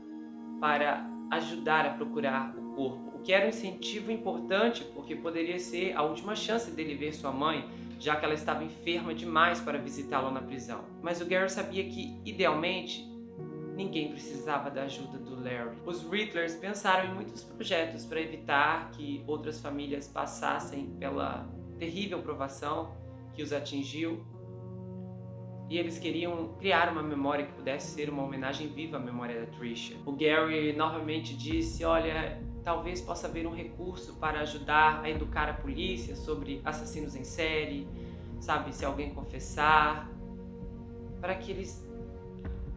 A: para ajudar a procurar o corpo, o que era um incentivo importante porque poderia ser a última chance dele ver sua mãe, já que ela estava enferma demais para visitá-lo na prisão. Mas o Gary sabia que, idealmente, ninguém precisava da ajuda do Larry. Os Rittlers pensaram em muitos projetos para evitar que outras famílias passassem pela terrível provação que os atingiu. E eles queriam criar uma memória que pudesse ser uma homenagem viva à memória da Tricia. O Gary novamente disse: olha, talvez possa haver um recurso para ajudar a educar a polícia sobre assassinos em série, sabe, se alguém confessar, para que eles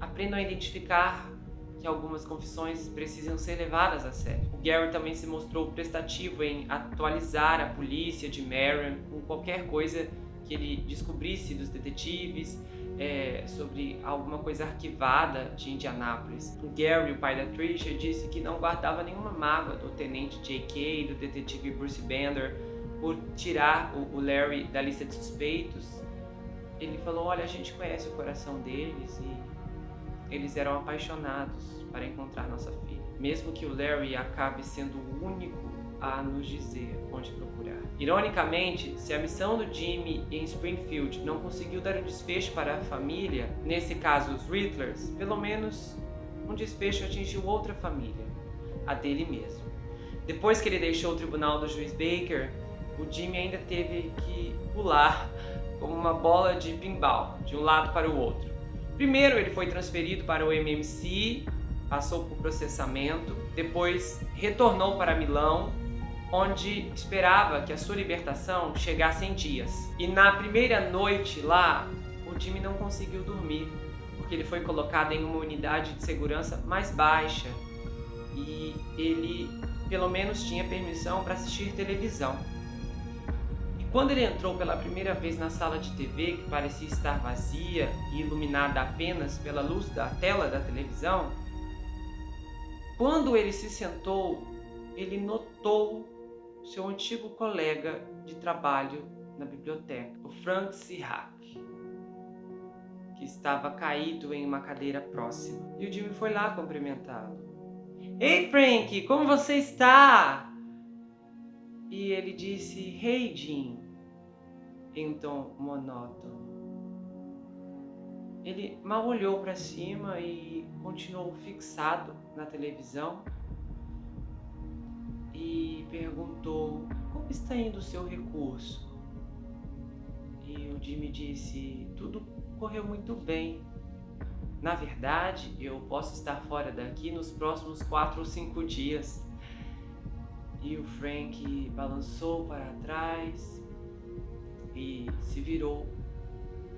A: aprendam a identificar que algumas confissões precisam ser levadas a sério. O Gary também se mostrou prestativo em atualizar a polícia de Marion com qualquer coisa que ele descobrisse dos detetives, sobre alguma coisa arquivada de Indianápolis. O Gary, o pai da Tricia, disse que não guardava nenhuma mágoa do tenente J.K. e do detetive Bruce Bender por tirar o Larry da lista de suspeitos. Ele falou: olha, a gente conhece o coração deles e eles eram apaixonados para encontrar nossa filha. Mesmo que o Larry acabe sendo o único a nos dizer onde procurar. Ironicamente, se a missão do Jimmy em Springfield não conseguiu dar um desfecho para a família, nesse caso os Rittlers, pelo menos um desfecho atingiu outra família, a dele mesmo. Depois que ele deixou o tribunal do juiz Baker, o Jimmy ainda teve que pular como uma bola de pinball, de um lado para o outro. Primeiro ele foi transferido para o MMC, passou por processamento, depois retornou para Milão, onde esperava que a sua libertação chegasse em dias. E na primeira noite lá, o Jimmy não conseguiu dormir, porque ele foi colocado em uma unidade de segurança mais baixa e ele, pelo menos, tinha permissão para assistir televisão. E quando ele entrou pela primeira vez na sala de TV, que parecia estar vazia e iluminada apenas pela luz da tela da televisão, quando ele se sentou, ele notou seu antigo colega de trabalho na biblioteca, o Frank Sihak, que estava caído em uma cadeira próxima. E o Jimmy foi lá cumprimentá-lo. "Ei, Frank, como você está?" E ele disse, "Hey, Jim", em um tom monótono. Ele mal olhou para cima e continuou fixado na televisão e perguntou, "Como está indo o seu recurso?" E o Jimmy disse, "Tudo correu muito bem. Na verdade, eu posso estar fora daqui nos próximos 4 ou 5 dias." E o Frank balançou para trás e se virou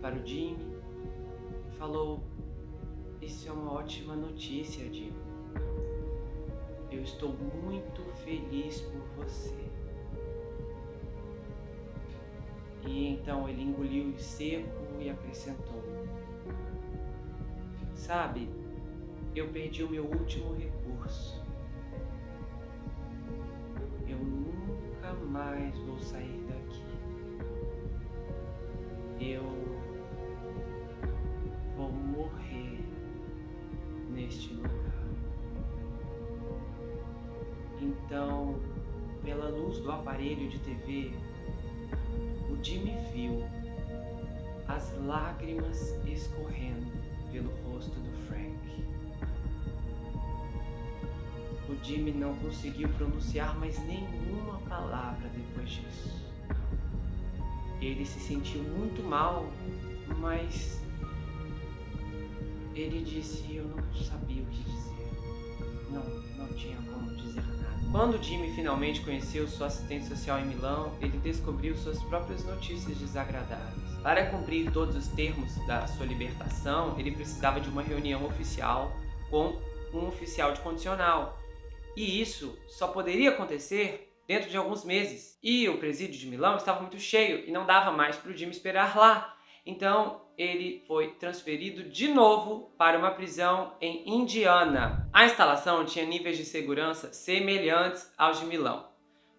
A: para o Jimmy e falou, "Isso é uma ótima notícia, Jimmy. Eu estou muito feliz por você." E então ele engoliu em seco e acrescentou, "Sabe, eu perdi o meu último recurso. Eu nunca mais vou sair daqui. Eu vou morrer neste lugar." Então, pela luz do aparelho de TV, o Jimmy viu as lágrimas escorrendo pelo rosto do Frank. O Jimmy não conseguiu pronunciar mais nenhuma palavra depois disso. Ele se sentiu muito mal, mas ele disse, "Eu não sabia o que dizer. Não tinha como dizer nada." Quando Jimmy finalmente conheceu sua assistente social em Milão, ele descobriu suas próprias notícias desagradáveis. Para cumprir todos os termos da sua libertação, ele precisava de uma reunião oficial com um oficial de condicional. E isso só poderia acontecer dentro de alguns meses. E o presídio de Milão estava muito cheio e não dava mais para o Jimmy esperar lá. Então ele foi transferido de novo para uma prisão em Indiana. A instalação tinha níveis de segurança semelhantes aos de Milão,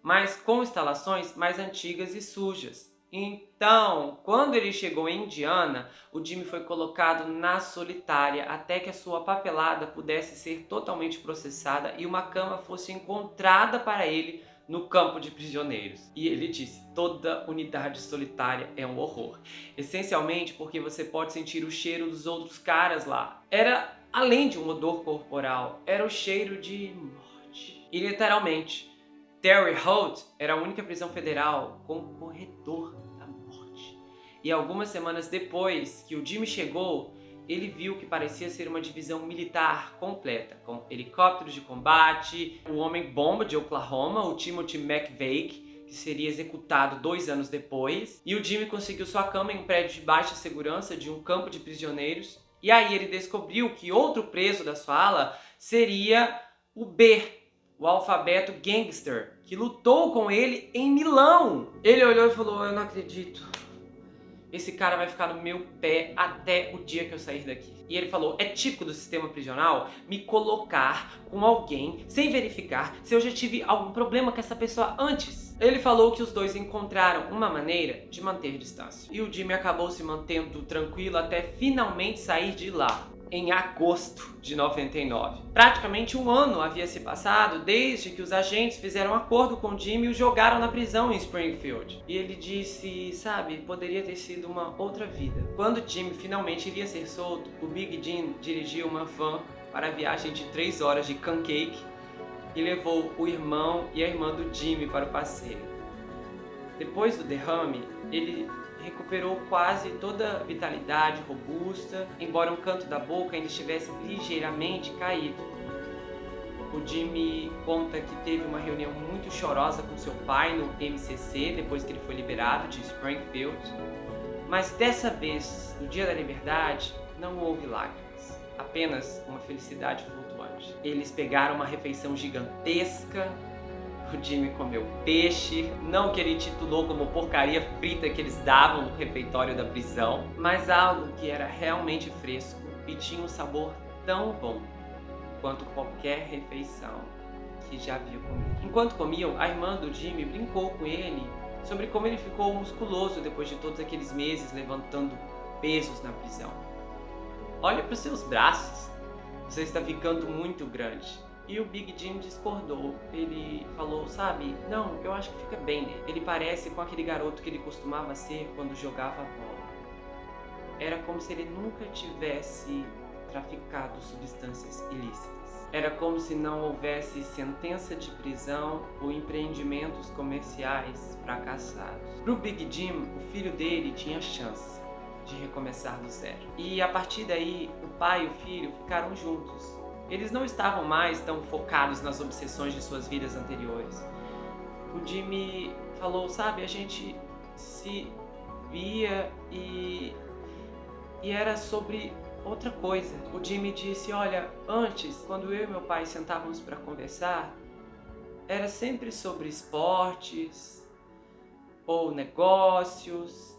A: mas com instalações mais antigas e sujas. Então, quando ele chegou em Indiana, o Jimmy foi colocado na solitária até que a sua papelada pudesse ser totalmente processada e uma cama fosse encontrada para ele no campo de prisioneiros. E ele disse, toda unidade solitária é um horror. Essencialmente porque você pode sentir o cheiro dos outros caras lá. Era, além de um odor corporal, era o cheiro de morte. E literalmente, Terre Haute era a única prisão federal com corredor da morte. E algumas semanas depois que o Jimmy chegou, ele viu que parecia ser uma divisão militar completa, com helicópteros de combate, o Homem-Bomba de Oklahoma, o Timothy McVeigh, que seria executado 2 anos depois. E o Jimmy conseguiu sua cama em um prédio de baixa segurança de um campo de prisioneiros. E aí ele descobriu que outro preso da sua ala seria o B, o alfabeto gangster, que lutou com ele em Milão. Ele olhou e falou, eu não acredito. Esse cara vai ficar no meu pé até o dia que eu sair daqui. E ele falou, é típico do sistema prisional me colocar com alguém sem verificar se eu já tive algum problema com essa pessoa antes. Ele falou que os dois encontraram uma maneira de manter distância. E o Jimmy acabou se mantendo tranquilo até finalmente sair de lá, em agosto de 99. Praticamente um ano havia se passado desde que os agentes fizeram um acordo com o Jimmy e o jogaram na prisão em Springfield. E ele disse, sabe, poderia ter sido uma outra vida. Quando Jimmy finalmente iria ser solto, o Big Jim dirigiu uma van para a viagem de 3 horas de Kankakee e levou o irmão e a irmã do Jimmy para o passeio. Depois do derrame, ele recuperou quase toda a vitalidade robusta, embora um canto da boca ainda estivesse ligeiramente caído. O Jimmy conta que teve uma reunião muito chorosa com seu pai no MCC depois que ele foi liberado de Springfield. Mas dessa vez, no dia da liberdade, não houve lágrimas, apenas uma felicidade flutuante. Eles pegaram uma refeição gigantesca, o Jimmy comeu peixe, não que ele titulou como porcaria frita que eles davam no refeitório da prisão, mas algo que era realmente fresco e tinha um sabor tão bom quanto qualquer refeição que já havia comido. Enquanto comiam, a irmã do Jimmy brincou com ele sobre como ele ficou musculoso depois de todos aqueles meses levantando pesos na prisão. Olha para os seus braços, você está ficando muito grande. E o Big Jim discordou. Ele falou, sabe, não, eu acho que fica bem nele. Ele parece com aquele garoto que ele costumava ser quando jogava bola. Era como se ele nunca tivesse traficado substâncias ilícitas. Era como se não houvesse sentença de prisão ou empreendimentos comerciais fracassados. Para o Big Jim, o filho dele tinha chance de recomeçar do zero. E a partir daí, o pai e o filho ficaram juntos. Eles não estavam mais tão focados nas obsessões de suas vidas anteriores. O Jimmy falou, sabe, a gente se via e era sobre outra coisa. O Jimmy disse, olha, antes, quando eu e meu pai sentávamos para conversar, era sempre sobre esportes ou negócios.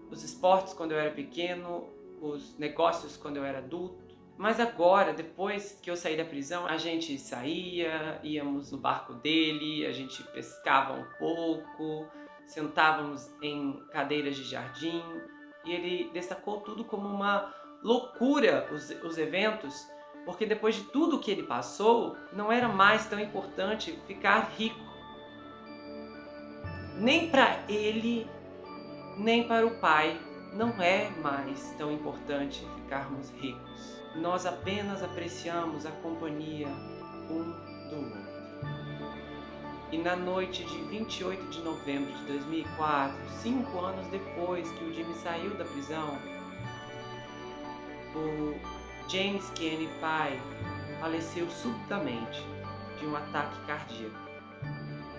A: Os esportes quando eu era pequeno, os negócios quando eu era adulto. Mas agora, depois que eu saí da prisão, a gente saía, íamos no barco dele, a gente pescava um pouco, sentávamos em cadeiras de jardim, e ele destacou tudo como uma loucura, os eventos, porque depois de tudo que ele passou, não era mais tão importante ficar rico. Nem para ele, nem para o pai, não é mais tão importante ficarmos ricos. Nós apenas apreciamos a companhia um do outro. E na noite de 28 de novembro de 2004, 5 anos depois que o Jimmy saiu da prisão, o James Kenny pai faleceu subitamente de um ataque cardíaco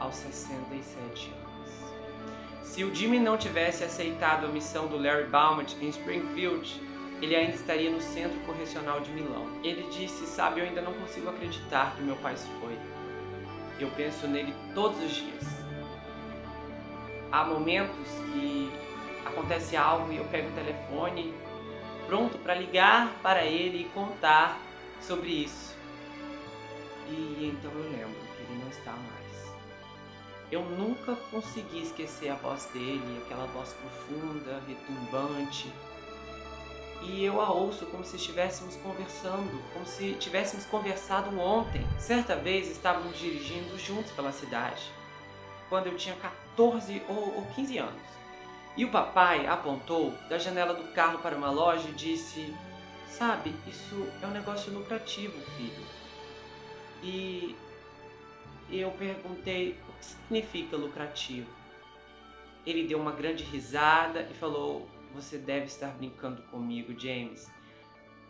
A: aos 67 anos. Se o Jimmy não tivesse aceitado a missão do Larry Baumert em Springfield, ele ainda estaria no Centro Correcional de Milão. Ele disse, sabe, eu ainda não consigo acreditar que meu pai se foi. Eu penso nele todos os dias. Há momentos que acontece algo e eu pego o telefone, pronto para ligar para ele e contar sobre isso. E então eu lembro que ele não está mais. Eu nunca consegui esquecer a voz dele, aquela voz profunda, retumbante. E eu a ouço como se estivéssemos conversando, como se tivéssemos conversado ontem. Certa vez estávamos dirigindo juntos pela cidade, quando eu tinha 14 ou 15 anos. E o papai apontou da janela do carro para uma loja e disse, sabe, isso é um negócio lucrativo, filho. E eu perguntei, o que significa lucrativo? Ele deu uma grande risada e falou, você deve estar brincando comigo, James.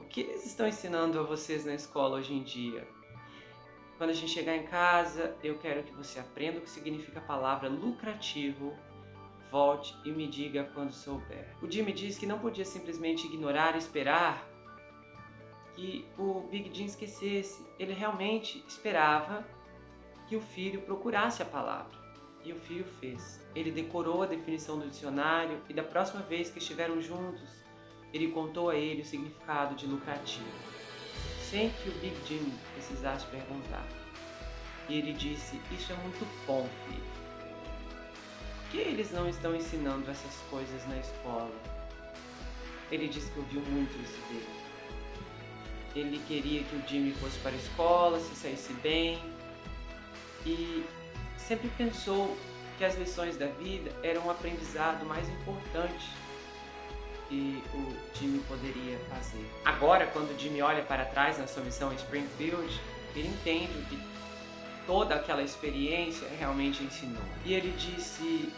A: O que eles estão ensinando a vocês na escola hoje em dia? Quando a gente chegar em casa, eu quero que você aprenda o que significa a palavra lucrativo. Volte e me diga quando souber. O Jimmy disse que não podia simplesmente ignorar e esperar que o Big Jim esquecesse. Ele realmente esperava que o filho procurasse a palavra. E o filho fez. Ele decorou a definição do dicionário e da próxima vez que estiveram juntos, ele contou a ele o significado de lucrativo, sem que o Big Jim precisasse perguntar. E ele disse, isso é muito bom, filho. Por que eles não estão ensinando essas coisas na escola? Ele disse que ouviu muito isso dele. Ele queria que o Jimmy fosse para a escola, se saísse bem, e sempre pensou que as lições da vida eram o aprendizado mais importante que o Jimmy poderia fazer. Agora, quando o Jimmy olha para trás na sua missão em Springfield, ele entende o que toda aquela experiência realmente ensinou. E ele disse,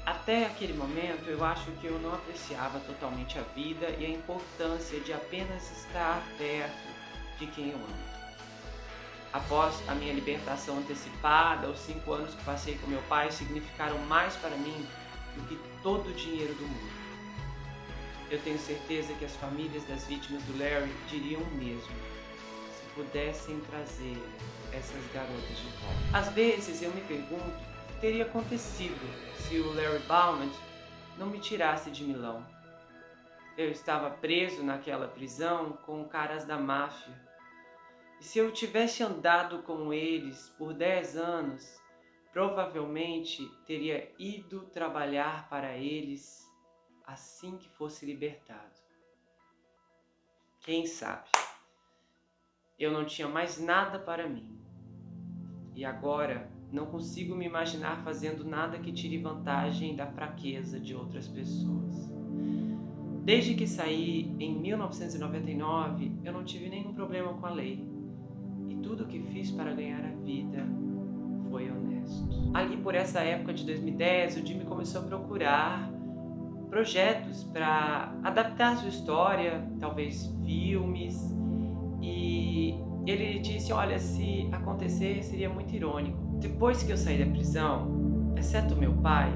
A: até aquele momento eu acho que eu não apreciava totalmente a vida e a importância de apenas estar perto de quem eu amo. Após a minha libertação antecipada, os 5 anos que passei com meu pai significaram mais para mim do que todo o dinheiro do mundo. Eu tenho certeza que as famílias das vítimas do Larry diriam o mesmo, se pudessem trazer essas garotas de volta. Às vezes eu me pergunto o que teria acontecido se o Larry Bauman não me tirasse de Milão. Eu estava preso naquela prisão com caras da máfia. E se eu tivesse andado com eles por 10 anos, provavelmente teria ido trabalhar para eles assim que fosse libertado. Quem sabe? Eu não tinha mais nada para mim. E agora não consigo me imaginar fazendo nada que tire vantagem da fraqueza de outras pessoas. Desde que saí em 1999, eu não tive nenhum problema com a lei. E tudo o que fiz para ganhar a vida foi honesto. Ali por essa época de 2010, o Jimmy começou a procurar projetos para adaptar sua história, talvez filmes, e ele disse, olha, se acontecer seria muito irônico. Depois que eu saí da prisão, exceto meu pai,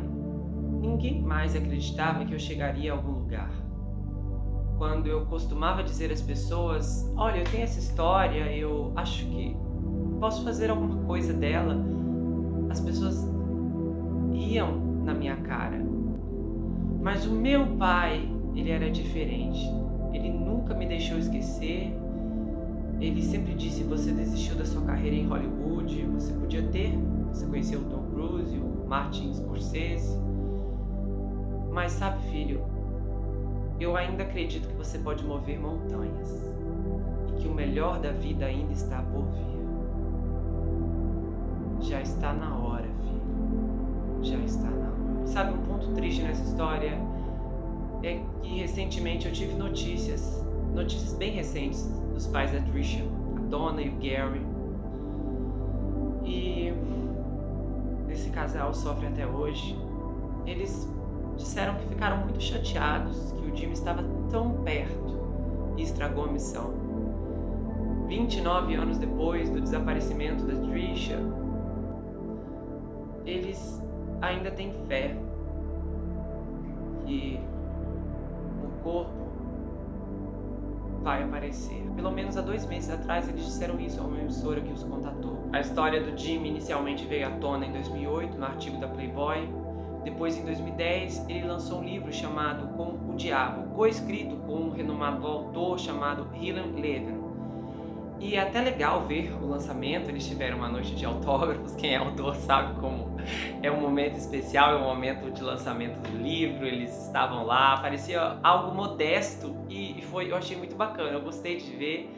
A: ninguém mais acreditava que eu chegaria a algum lugar. Quando eu costumava dizer às pessoas, olha, eu tenho essa história, eu acho que posso fazer alguma coisa dela, as pessoas riam na minha cara. Mas o meu pai, ele era diferente. Ele nunca me deixou esquecer. Ele sempre disse, você desistiu da sua carreira em Hollywood, você podia ter. Você conheceu o Tom Cruise, o Martin Scorsese. Mas sabe, filho, eu ainda acredito que você pode mover montanhas. E que o melhor da vida ainda está por vir. Já está na hora, filho. Já está na hora. Sabe, um ponto triste nessa história é que recentemente eu tive notícias bem recentes dos pais da Trisha, a Donna e o Gary. E esse casal sofre até hoje. Eles disseram que ficaram muito chateados que o Jimmy estava tão perto e estragou a missão. 29 anos depois do desaparecimento da Trisha, eles ainda têm fé que o corpo vai aparecer. Pelo menos há 2 meses atrás eles disseram isso a uma emissora que os contatou. A história do Jimmy inicialmente veio à tona em 2008 no artigo da Playboy. Depois, em 2010, ele lançou um livro chamado Com o Diabo, coescrito com um renomado autor chamado Ilan Levin. E é até legal ver o lançamento, eles tiveram uma noite de autógrafos, quem é autor sabe como é um momento especial, é um momento de lançamento do livro, eles estavam lá, parecia algo modesto e eu achei muito bacana, eu gostei de ver.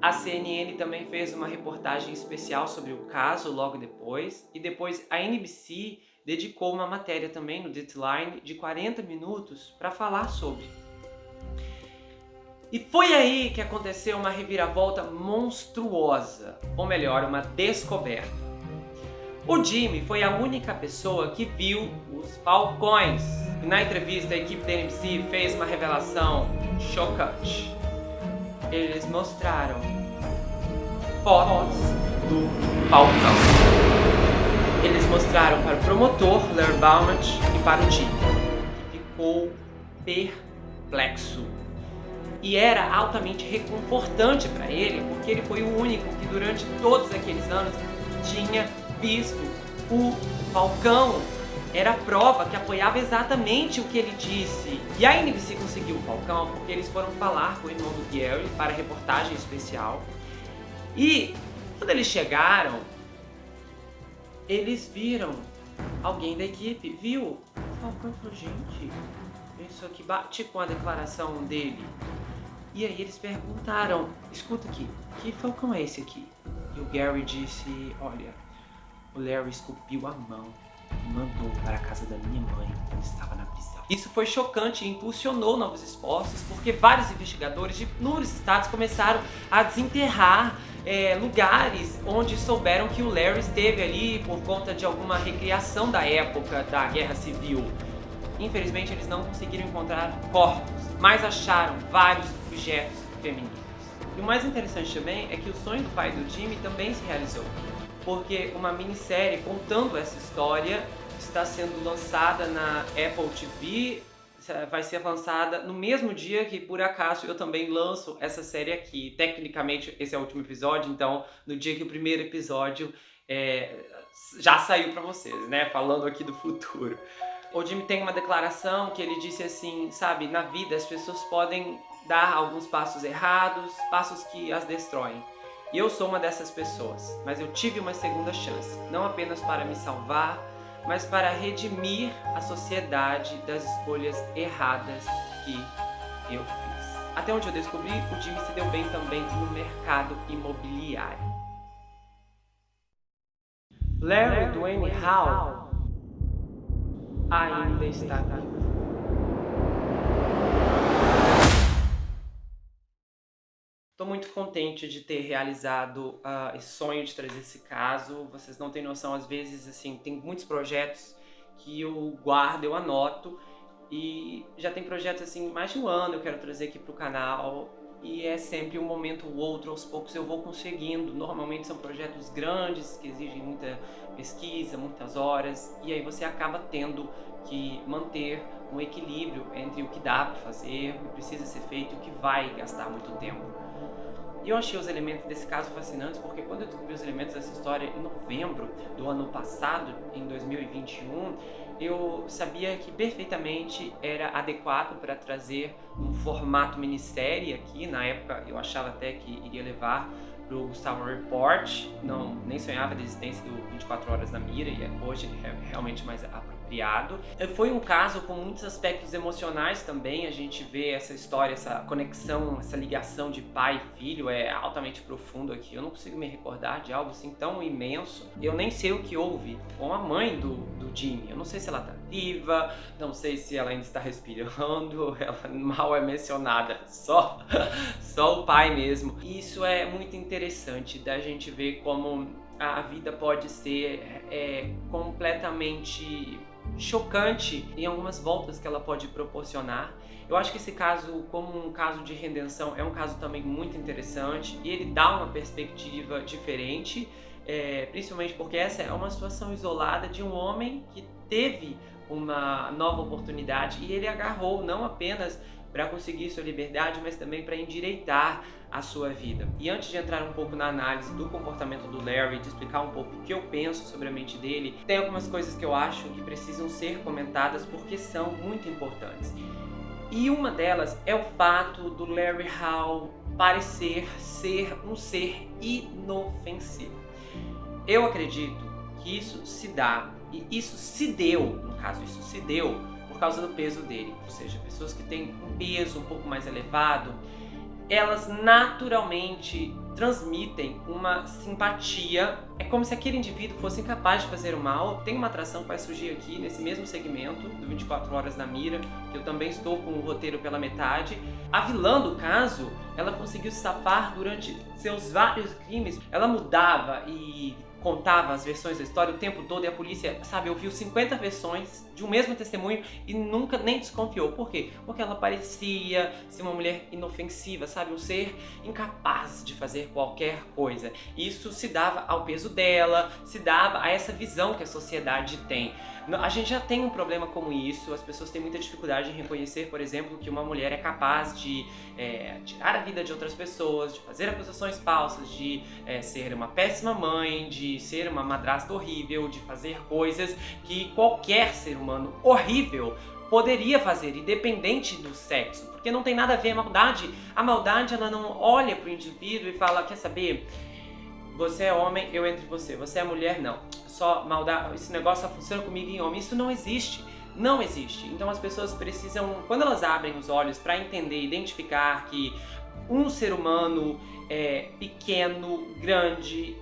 A: A CNN também fez uma reportagem especial sobre o caso logo depois, e depois a NBC dedicou uma matéria também no Deadline de 40 minutos para falar sobre. E foi aí que aconteceu uma reviravolta monstruosa, ou melhor, uma descoberta. O Jimmy foi a única pessoa que viu os falcões. E na entrevista, a equipe da NBC fez uma revelação chocante. Eles mostraram fotos do falcão. Eles mostraram para o promotor, Larry Bauman, e para o Jimmy. Ficou perplexo. E era altamente reconfortante para ele, porque ele foi o único que durante todos aqueles anos tinha visto o falcão. Era a prova que apoiava exatamente o que ele disse. E a NBC conseguiu o falcão porque eles foram falar com o irmão do Gary para a reportagem especial. E quando eles chegaram, eles viram, alguém da equipe viu o falcão e falou, gente, isso aqui bate com a declaração dele. E aí eles perguntaram, escuta aqui, que falcão é esse aqui? E o Gary disse, olha, o Larry esculpiu a mão e mandou para a casa da minha mãe quando estava na prisão. Isso foi chocante e impulsionou novos esforços, porque vários investigadores de inúmeros estados começaram a desenterrar lugares onde souberam que o Larry esteve ali por conta de alguma recriação da época da Guerra Civil. Infelizmente eles não conseguiram encontrar corpos, mas acharam vários objetos femininos. E o mais interessante também é que o sonho do pai do Jimmy também se realizou, porque uma minissérie contando essa história está sendo lançada na Apple TV, vai ser lançada no mesmo dia que, por acaso, eu também lanço essa série aqui. Tecnicamente, esse é o último episódio, então, no dia que o primeiro episódio já saiu pra vocês, né? Falando aqui do futuro. O Jimmy tem uma declaração que ele disse assim, sabe, na vida as pessoas podem dar alguns passos errados, passos que as destroem. E eu sou uma dessas pessoas, mas eu tive uma segunda chance, não apenas para me salvar, mas para redimir a sociedade das escolhas erradas que eu fiz. Até onde eu descobri, o Jimmy se deu bem também no mercado imobiliário. Larry Dwayne Hall ainda está vivo. Estou muito contente de ter realizado esse sonho de trazer esse caso. Vocês não têm noção, às vezes, assim, tem muitos projetos que eu guardo, eu anoto, e já tem projetos assim, mais de um ano eu quero trazer aqui pro canal, e é sempre um momento ou outro, aos poucos eu vou conseguindo. Normalmente são projetos grandes, que exigem muita pesquisa, muitas horas, e aí você acaba tendo que manter um equilíbrio entre o que dá para fazer, o que precisa ser feito e o que vai gastar muito tempo. E eu achei os elementos desse caso fascinantes porque quando eu descobri os elementos dessa história em novembro do ano passado, em 2021, eu sabia que perfeitamente era adequado para trazer um formato minissérie aqui. Na época eu achava até que iria levar para o Gustavo Report, nem sonhava da existência do 24 Horas na Mira, e hoje é realmente mais apropriado. Foi um caso com muitos aspectos emocionais também. A gente vê essa história, essa conexão, essa ligação de pai e filho é altamente profundo aqui. Eu não consigo me recordar de algo assim tão imenso. Eu nem sei o que houve com a mãe do Jimmy. Eu não sei se ela tá viva, não sei se ela ainda está respirando, ela mal é mencionada, só o pai mesmo. E isso é muito interessante da gente ver como a vida pode ser completamente chocante em algumas voltas que ela pode proporcionar. Eu acho que esse caso, como um caso de redenção, é um caso também muito interessante, e ele dá uma perspectiva diferente, principalmente porque essa é uma situação isolada de um homem que teve uma nova oportunidade e ele agarrou não apenas para conseguir sua liberdade, mas também para endireitar a sua vida. E antes de entrar um pouco na análise do comportamento do Larry, de explicar um pouco o que eu penso sobre a mente dele, tem algumas coisas que eu acho que precisam ser comentadas porque são muito importantes. E uma delas é o fato do Larry Hall parecer ser um ser inofensivo. Eu acredito que isso se dá, e isso se deu, no caso, isso se deu por causa do peso dele. Ou seja, pessoas que têm um peso um pouco mais elevado, elas naturalmente transmitem uma simpatia. É como se aquele indivíduo fosse incapaz de fazer o mal. Tem uma atração que vai surgir aqui nesse mesmo segmento do 24 Horas na Mira, que eu também estou com o roteiro pela metade. A vilã do caso, ela conseguiu se safar durante seus vários crimes. Ela mudava e contava as versões da história o tempo todo, e a polícia, sabe, ouviu 50 versões de um mesmo testemunho e nunca nem desconfiou. Por quê? Porque ela parecia ser uma mulher inofensiva, sabe, um ser incapaz de fazer qualquer coisa. Isso se dava ao peso dela, se dava a essa visão que a sociedade tem. A gente já tem um problema como isso, as pessoas têm muita dificuldade em reconhecer, por exemplo, que uma mulher é capaz de tirar a vida de outras pessoas, de fazer acusações falsas, de ser uma péssima mãe, de ser uma madrasta horrível, de fazer coisas que qualquer ser humano horrível poderia fazer, independente do sexo, porque não tem nada a ver a maldade ela não olha para o indivíduo e fala, quer saber, você é homem, eu entre você é mulher, não, só maldade, esse negócio só funciona comigo em homem, isso não existe. Não existe. Então as pessoas precisam, quando elas abrem os olhos para entender, identificar que um ser humano pequeno, grande,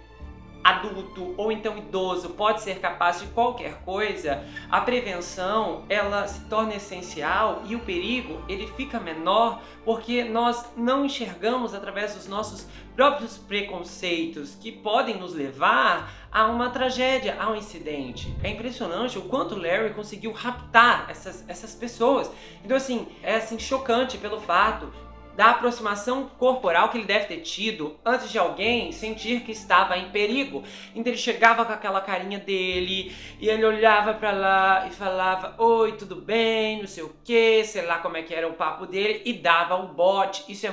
A: adulto ou então idoso pode ser capaz de qualquer coisa, a prevenção ela se torna essencial e o perigo ele fica menor porque nós não enxergamos através dos nossos próprios preconceitos que podem nos levar a uma tragédia, a um incidente. É impressionante o quanto o Larry conseguiu raptar essas pessoas. Então assim, é assim chocante pelo fato da aproximação corporal que ele deve ter tido antes de alguém sentir que estava em perigo. Então ele chegava com aquela carinha dele e ele olhava pra lá e falava: oi, tudo bem, não sei o que, sei lá como é que era o papo dele, e dava o bote. Isso é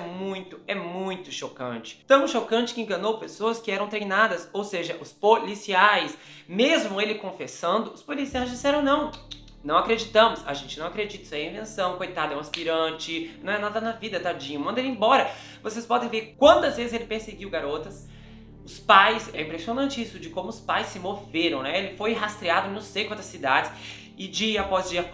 A: muito chocante. Tão chocante que enganou pessoas que eram treinadas, ou seja, os policiais. Mesmo ele confessando, os policiais disseram: não acreditamos, a gente não acredita, isso aí é invenção, coitado, é um aspirante, não é nada na vida, tadinho, manda ele embora. Vocês podem ver quantas vezes ele perseguiu garotas. Os pais, é impressionante isso, de como os pais se moveram, né? Ele foi rastreado em não sei quantas cidades, e dia após dia,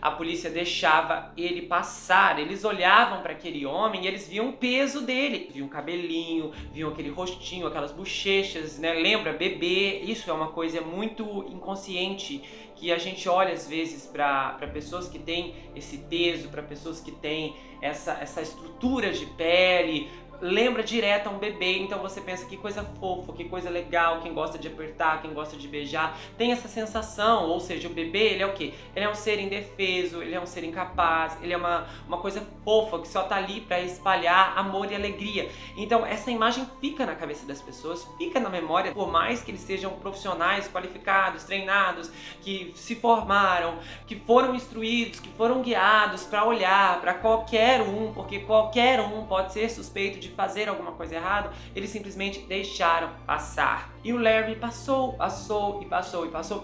A: a polícia deixava ele passar. Eles olhavam para aquele homem e eles viam o peso dele. Viam o cabelinho, viam aquele rostinho, aquelas bochechas, né? Lembra, bebê. Isso é uma coisa muito inconsciente que a gente olha às vezes para pessoas que têm esse peso, para pessoas que têm essa estrutura de pele. Lembra direto a um bebê, então você pensa que coisa fofa, que coisa legal, quem gosta de apertar, quem gosta de beijar, tem essa sensação, ou seja, o bebê, ele é o quê? Ele é um ser indefeso, ele é um ser incapaz, ele é uma coisa fofa que só tá ali para espalhar amor e alegria. Então essa imagem fica na cabeça das pessoas, fica na memória, por mais que eles sejam profissionais, qualificados, treinados, que se formaram, que foram instruídos, que foram guiados para olhar para qualquer um, porque qualquer um pode ser suspeito de fazer alguma coisa errada, eles simplesmente deixaram passar. E o Larry passou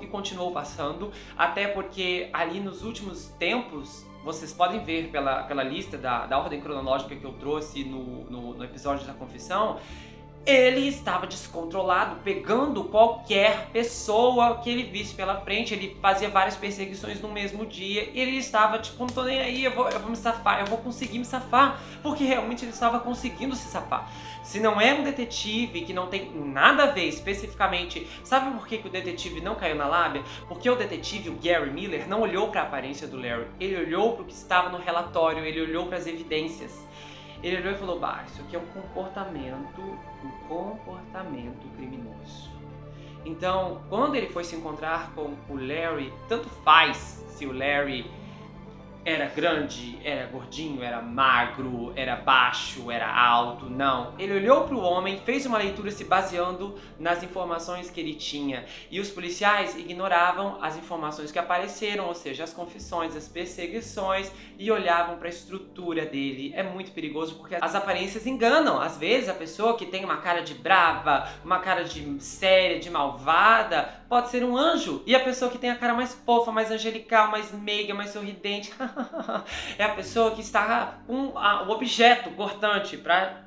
A: e continuou passando, até porque ali nos últimos tempos, vocês podem ver pela lista da ordem cronológica que eu trouxe no episódio da confissão, ele estava descontrolado, pegando qualquer pessoa que ele visse pela frente. Ele fazia várias perseguições no mesmo dia. E ele estava tipo, não tô nem aí, eu vou me safar, eu vou conseguir me safar. Porque realmente ele estava conseguindo se safar. Se não é um detetive que não tem nada a ver especificamente, sabe por que o detetive não caiu na lábia? Porque o detetive, o Gary Miller, não olhou para a aparência do Larry. Ele olhou para o que estava no relatório, ele olhou para as evidências. Ele olhou e falou: isso aqui é um comportamento criminoso. Então, quando ele foi se encontrar com o Larry, tanto faz se o Larry era grande, era gordinho, era magro, era baixo, era alto, não. Ele olhou para o homem, fez uma leitura se baseando nas informações que ele tinha. E os policiais ignoravam as informações que apareceram, ou seja, as confissões, as perseguições, e olhavam para a estrutura dele. É muito perigoso porque as aparências enganam. Às vezes a pessoa que tem uma cara de brava, uma cara de séria, de malvada, pode ser um anjo. E a pessoa que tem a cara mais fofa, mais angelical, mais meiga, mais sorridente, é a pessoa que está com o objeto cortante para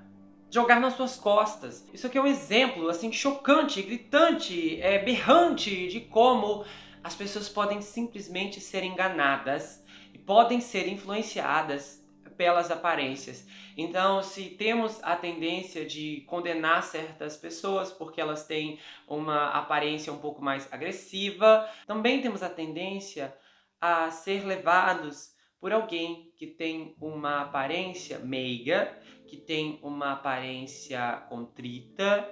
A: jogar nas suas costas. Isso aqui é um exemplo assim chocante, gritante, berrante de como as pessoas podem simplesmente ser enganadas e podem ser influenciadas pelas aparências. Então, se temos a tendência de condenar certas pessoas porque elas têm uma aparência um pouco mais agressiva, também temos a tendência a ser levados por alguém que tem uma aparência meiga, que tem uma aparência contrita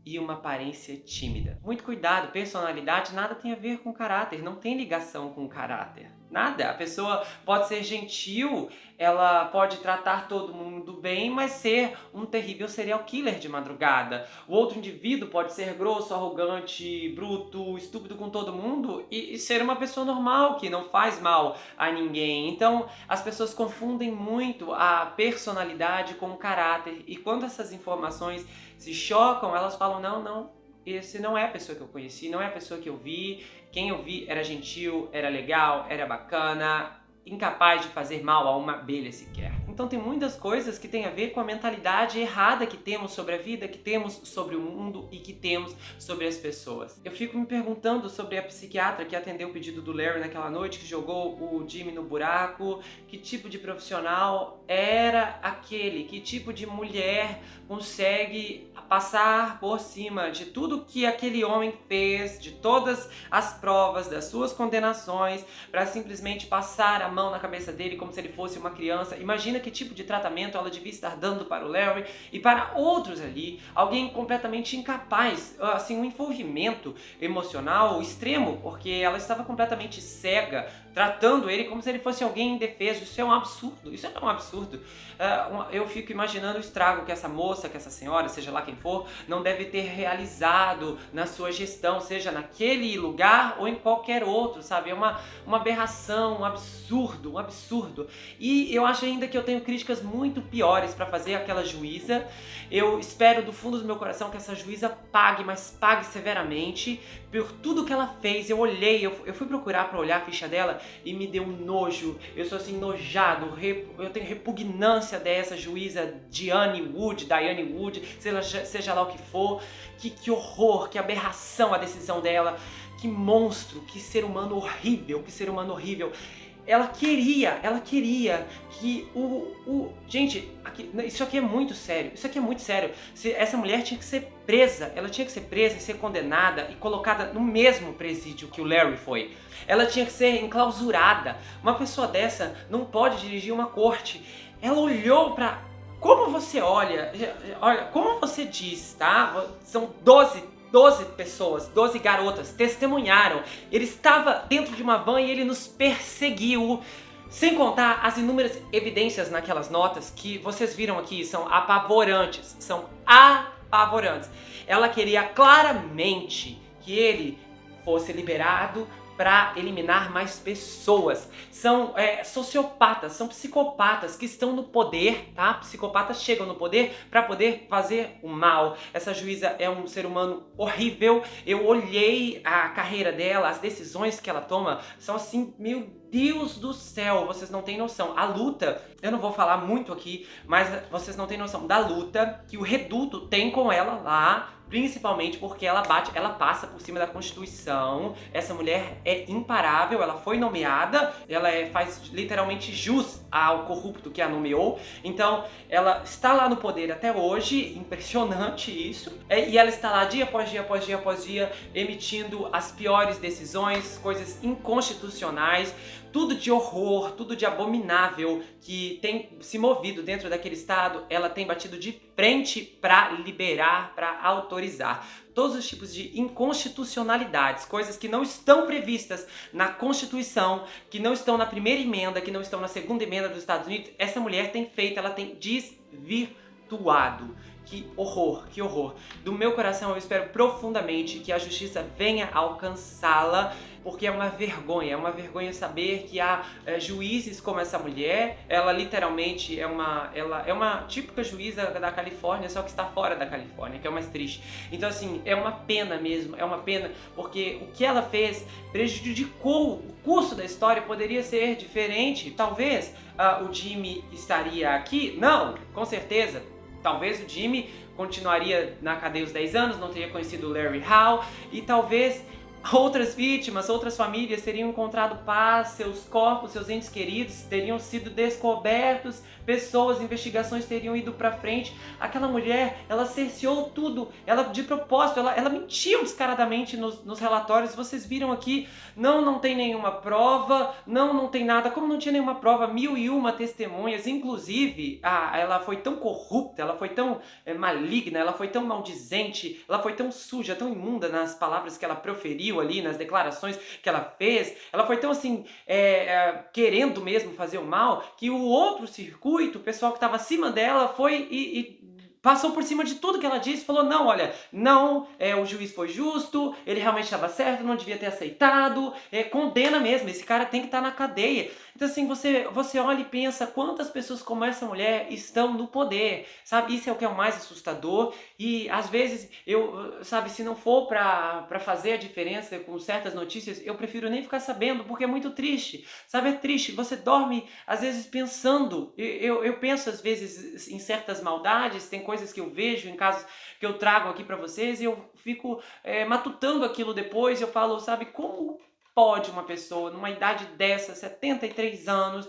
A: e uma aparência tímida. Muito cuidado, personalidade nada tem a ver com caráter, não tem ligação com caráter. Nada. A pessoa pode ser gentil, ela pode tratar todo mundo bem, mas ser um terrível serial killer de madrugada. O outro indivíduo pode ser grosso, arrogante, bruto, estúpido com todo mundo e ser uma pessoa normal, que não faz mal a ninguém. Então, as pessoas confundem muito a personalidade com o caráter. E quando essas informações se chocam, elas falam: não, esse não é a pessoa que eu conheci, não é a pessoa que eu vi. Quem eu vi era gentil, era legal, era bacana, incapaz de fazer mal a uma abelha sequer. Então tem muitas coisas que tem a ver com a mentalidade errada que temos sobre a vida, que temos sobre o mundo e que temos sobre as pessoas. Eu fico me perguntando sobre a psiquiatra que atendeu o pedido do Larry naquela noite, que jogou o Jimmy no buraco, que tipo de profissional era aquele, que tipo de mulher consegue passar por cima de tudo que aquele homem fez, de todas as provas, das suas condenações, para simplesmente passar a mão na cabeça dele como se ele fosse uma criança. Imagina que tipo de tratamento ela devia estar dando para o Larry e para outros ali, alguém completamente incapaz, assim, um envolvimento emocional extremo, porque ela estava completamente cega, tratando ele como se ele fosse alguém indefeso. Isso é um absurdo, isso é um absurdo. Eu fico imaginando o estrago que essa moça, que essa senhora, seja lá quem for, não deve ter realizado na sua gestão, seja naquele lugar ou em qualquer outro, sabe? É uma aberração, um absurdo, um absurdo. E eu acho ainda que eu tenho críticas muito piores para fazer àquela juíza. Eu espero do fundo do meu coração que essa juíza pague, mas pague severamente por tudo que ela fez. Eu olhei, eu fui procurar para olhar a ficha dela e me deu um nojo. Eu sou assim nojado, eu tenho repugnância dessa juíza Diane Wood, seja lá o que for. Que horror, que aberração a decisão dela. Que monstro, que ser humano horrível, que ser humano horrível. Ela queria que gente, isso aqui é muito sério, isso aqui é muito sério. Essa mulher tinha que ser presa, ela tinha que ser presa e ser condenada e colocada no mesmo presídio que o Larry foi. Ela tinha que ser enclausurada. Uma pessoa dessa não pode dirigir uma corte. Ela olhou pra... Como você olha, como você diz, tá? São 12 pessoas, 12 garotas testemunharam. Ele estava dentro de uma van e ele nos perseguiu. Sem contar as inúmeras evidências naquelas notas que vocês viram aqui, são apavorantes. São apavorantes. Ela queria claramente que ele fosse liberado para eliminar mais pessoas. São sociopatas, são psicopatas que estão no poder, tá? Psicopatas chegam no poder para poder fazer o mal. Essa juíza é um ser humano horrível. Eu olhei a carreira dela, as decisões que ela toma são assim, meu Deus do céu, vocês não têm noção. A luta, eu não vou falar muito aqui, mas vocês não têm noção da luta que o Reduto tem com ela lá, principalmente porque ela passa por cima da Constituição. Essa mulher é imparável, ela foi nomeada, ela faz literalmente jus ao corrupto que a nomeou. Então, ela está lá no poder até hoje, impressionante isso. E ela está lá dia após dia, após dia, após dia, emitindo as piores decisões, coisas inconstitucionais, tudo de horror, tudo de abominável que tem se movido dentro daquele estado. Ela tem batido de frente para liberar, para autorizar todos os tipos de inconstitucionalidades, coisas que não estão previstas na Constituição, que não estão na primeira emenda, que não estão na segunda emenda dos Estados Unidos. Essa mulher tem feito, ela tem desvirtuado. Que horror, que horror. Do meu coração eu espero profundamente que a justiça venha alcançá-la, porque é uma vergonha saber que há juízes como essa mulher. Ela literalmente ela é uma típica juíza da Califórnia, só que está fora da Califórnia, que é o mais triste. Então assim, é uma pena mesmo, é uma pena, porque o que ela fez prejudicou o curso da história. Poderia ser diferente, talvez o Jimmy estaria aqui? Não, com certeza. Talvez o Jimmy continuaria na cadeia os 10 anos, não teria conhecido o Larry Hall, e talvez outras vítimas, outras famílias teriam encontrado paz, seus corpos, seus entes queridos teriam sido descobertos, pessoas, investigações teriam ido pra frente. Aquela mulher, ela cerceou tudo, ela de propósito, ela mentiu descaradamente nos relatórios. Vocês viram aqui, não tem nenhuma prova, não tem nada. Como não tinha nenhuma prova, 1001 testemunhas, inclusive, ela foi tão corrupta, ela foi tão maligna, ela foi tão maldizente, ela foi tão suja, tão imunda nas palavras que ela proferiu ali, nas declarações que ela fez. Ela foi tão assim, querendo mesmo fazer o mal, que o outro circuito, o pessoal que estava acima dela, foi e passou por cima de tudo que ela disse, falou: não, olha, não, o juiz foi justo, ele realmente estava certo, não devia ter aceitado, condena mesmo, esse cara tem que estar na cadeia. Então assim, você olha e pensa quantas pessoas como essa mulher estão no poder, sabe? Isso é o que é o mais assustador. E às vezes, sabe, se não for pra fazer a diferença com certas notícias, eu prefiro nem ficar sabendo, porque é muito triste, sabe? É triste, você dorme às vezes pensando. Eu penso às vezes em certas maldades, tem coisas que eu vejo em casos que eu trago aqui pra vocês, e eu fico matutando aquilo depois. Eu falo, sabe, como pode uma pessoa numa idade dessa, 73 anos,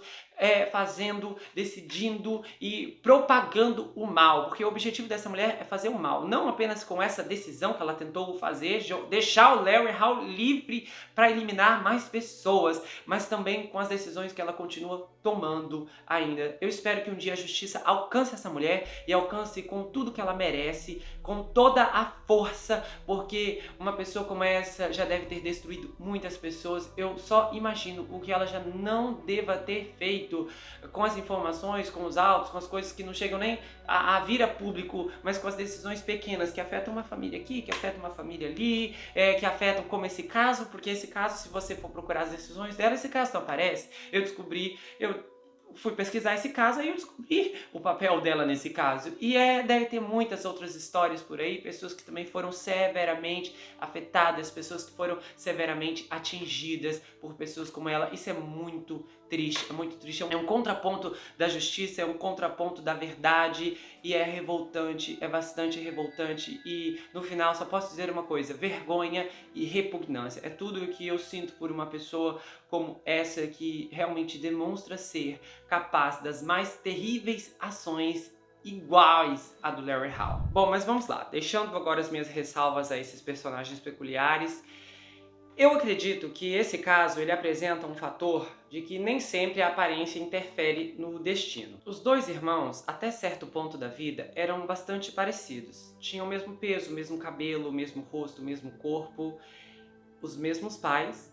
A: fazendo, decidindo e propagando o mal, porque o objetivo dessa mulher é fazer o mal, não apenas com essa decisão que ela tentou fazer, de deixar o Larry Hall livre para eliminar mais pessoas, mas também com as decisões que ela continua tomando ainda. Eu espero que um dia a justiça alcance essa mulher e alcance com tudo que ela merece, com toda a força, porque uma pessoa como essa já deve ter destruído muitas pessoas. Eu só imagino o que ela já não deva ter feito com as informações, com os autos, com as coisas que não chegam nem a vir a público, mas com as decisões pequenas que afetam uma família aqui, que afetam uma família ali, que afetam como esse caso, porque esse caso, se você for procurar as decisões dela, esse caso não aparece. Eu fui pesquisar esse caso e eu descobri o papel dela nesse caso. E deve ter muitas outras histórias por aí, pessoas que também foram severamente afetadas, pessoas que foram severamente atingidas por pessoas como ela. Isso é muito triste, é muito triste. É um contraponto da justiça, é um contraponto da verdade e é revoltante, é bastante revoltante. E no final só posso dizer uma coisa: vergonha e repugnância. É tudo o que eu sinto por uma pessoa como essa, que realmente demonstra ser capaz das mais terríveis ações iguais à do Larry Hall. Bom, mas vamos lá, deixando agora as minhas ressalvas a esses personagens peculiares. Eu acredito que esse caso ele apresenta um fator de que nem sempre a aparência interfere no destino. Os dois irmãos, até certo ponto da vida, eram bastante parecidos. Tinham o mesmo peso, o mesmo cabelo, o mesmo rosto, o mesmo corpo, os mesmos pais,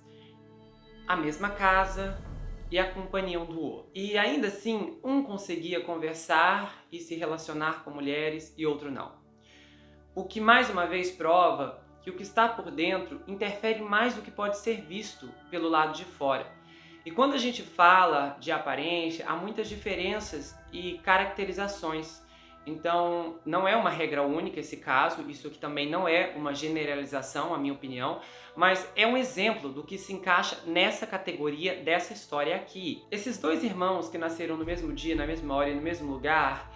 A: a mesma casa e a companhia um do outro. E ainda assim, um conseguia conversar e se relacionar com mulheres e outro não. O que mais uma vez prova que o que está por dentro interfere mais do que pode ser visto pelo lado de fora. E quando a gente fala de aparência, há muitas diferenças e caracterizações. Então, não é uma regra única esse caso, isso aqui também não é uma generalização, a minha opinião, mas é um exemplo do que se encaixa nessa categoria dessa história aqui. Esses dois irmãos que nasceram no mesmo dia, na mesma hora e no mesmo lugar,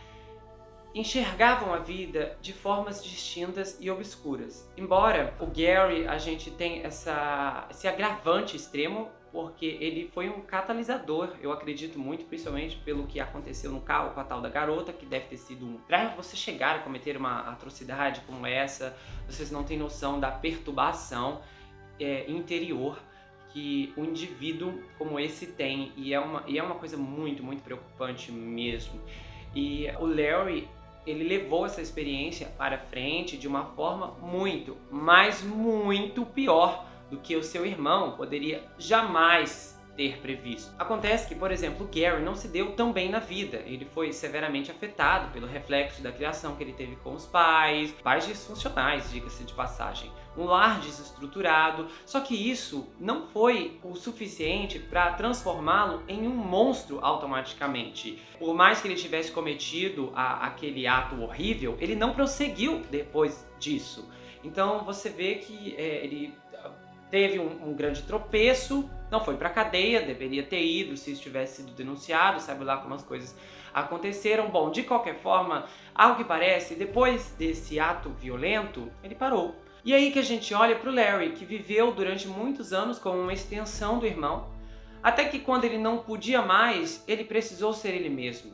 A: enxergavam a vida de formas distintas e obscuras. Embora o Gary, a gente tem esse agravante extremo, porque ele foi um catalisador, eu acredito muito, principalmente pelo que aconteceu no carro com a tal da garota, que deve ter sido para você chegar a cometer uma atrocidade como essa, vocês não têm noção da perturbação interior que um indivíduo como esse tem, e é uma coisa muito, muito preocupante mesmo. E o Larry, ele levou essa experiência para frente de uma forma muito, mas muito pior do que o seu irmão poderia jamais ter previsto. Acontece que, por exemplo, o Gary não se deu tão bem na vida. Ele foi severamente afetado pelo reflexo da criação que ele teve com os pais disfuncionais, diga-se de passagem. Um lar desestruturado, só que isso não foi o suficiente para transformá-lo em um monstro automaticamente. Por mais que ele tivesse cometido aquele ato horrível, ele não prosseguiu depois disso. Então você vê que ele teve um grande tropeço, não foi para cadeia, deveria ter ido se tivesse sido denunciado, sabe lá como as coisas aconteceram. Bom, de qualquer forma, ao que parece, depois desse ato violento, ele parou. E aí que a gente olha para o Larry, que viveu durante muitos anos como uma extensão do irmão, até que quando ele não podia mais, ele precisou ser ele mesmo.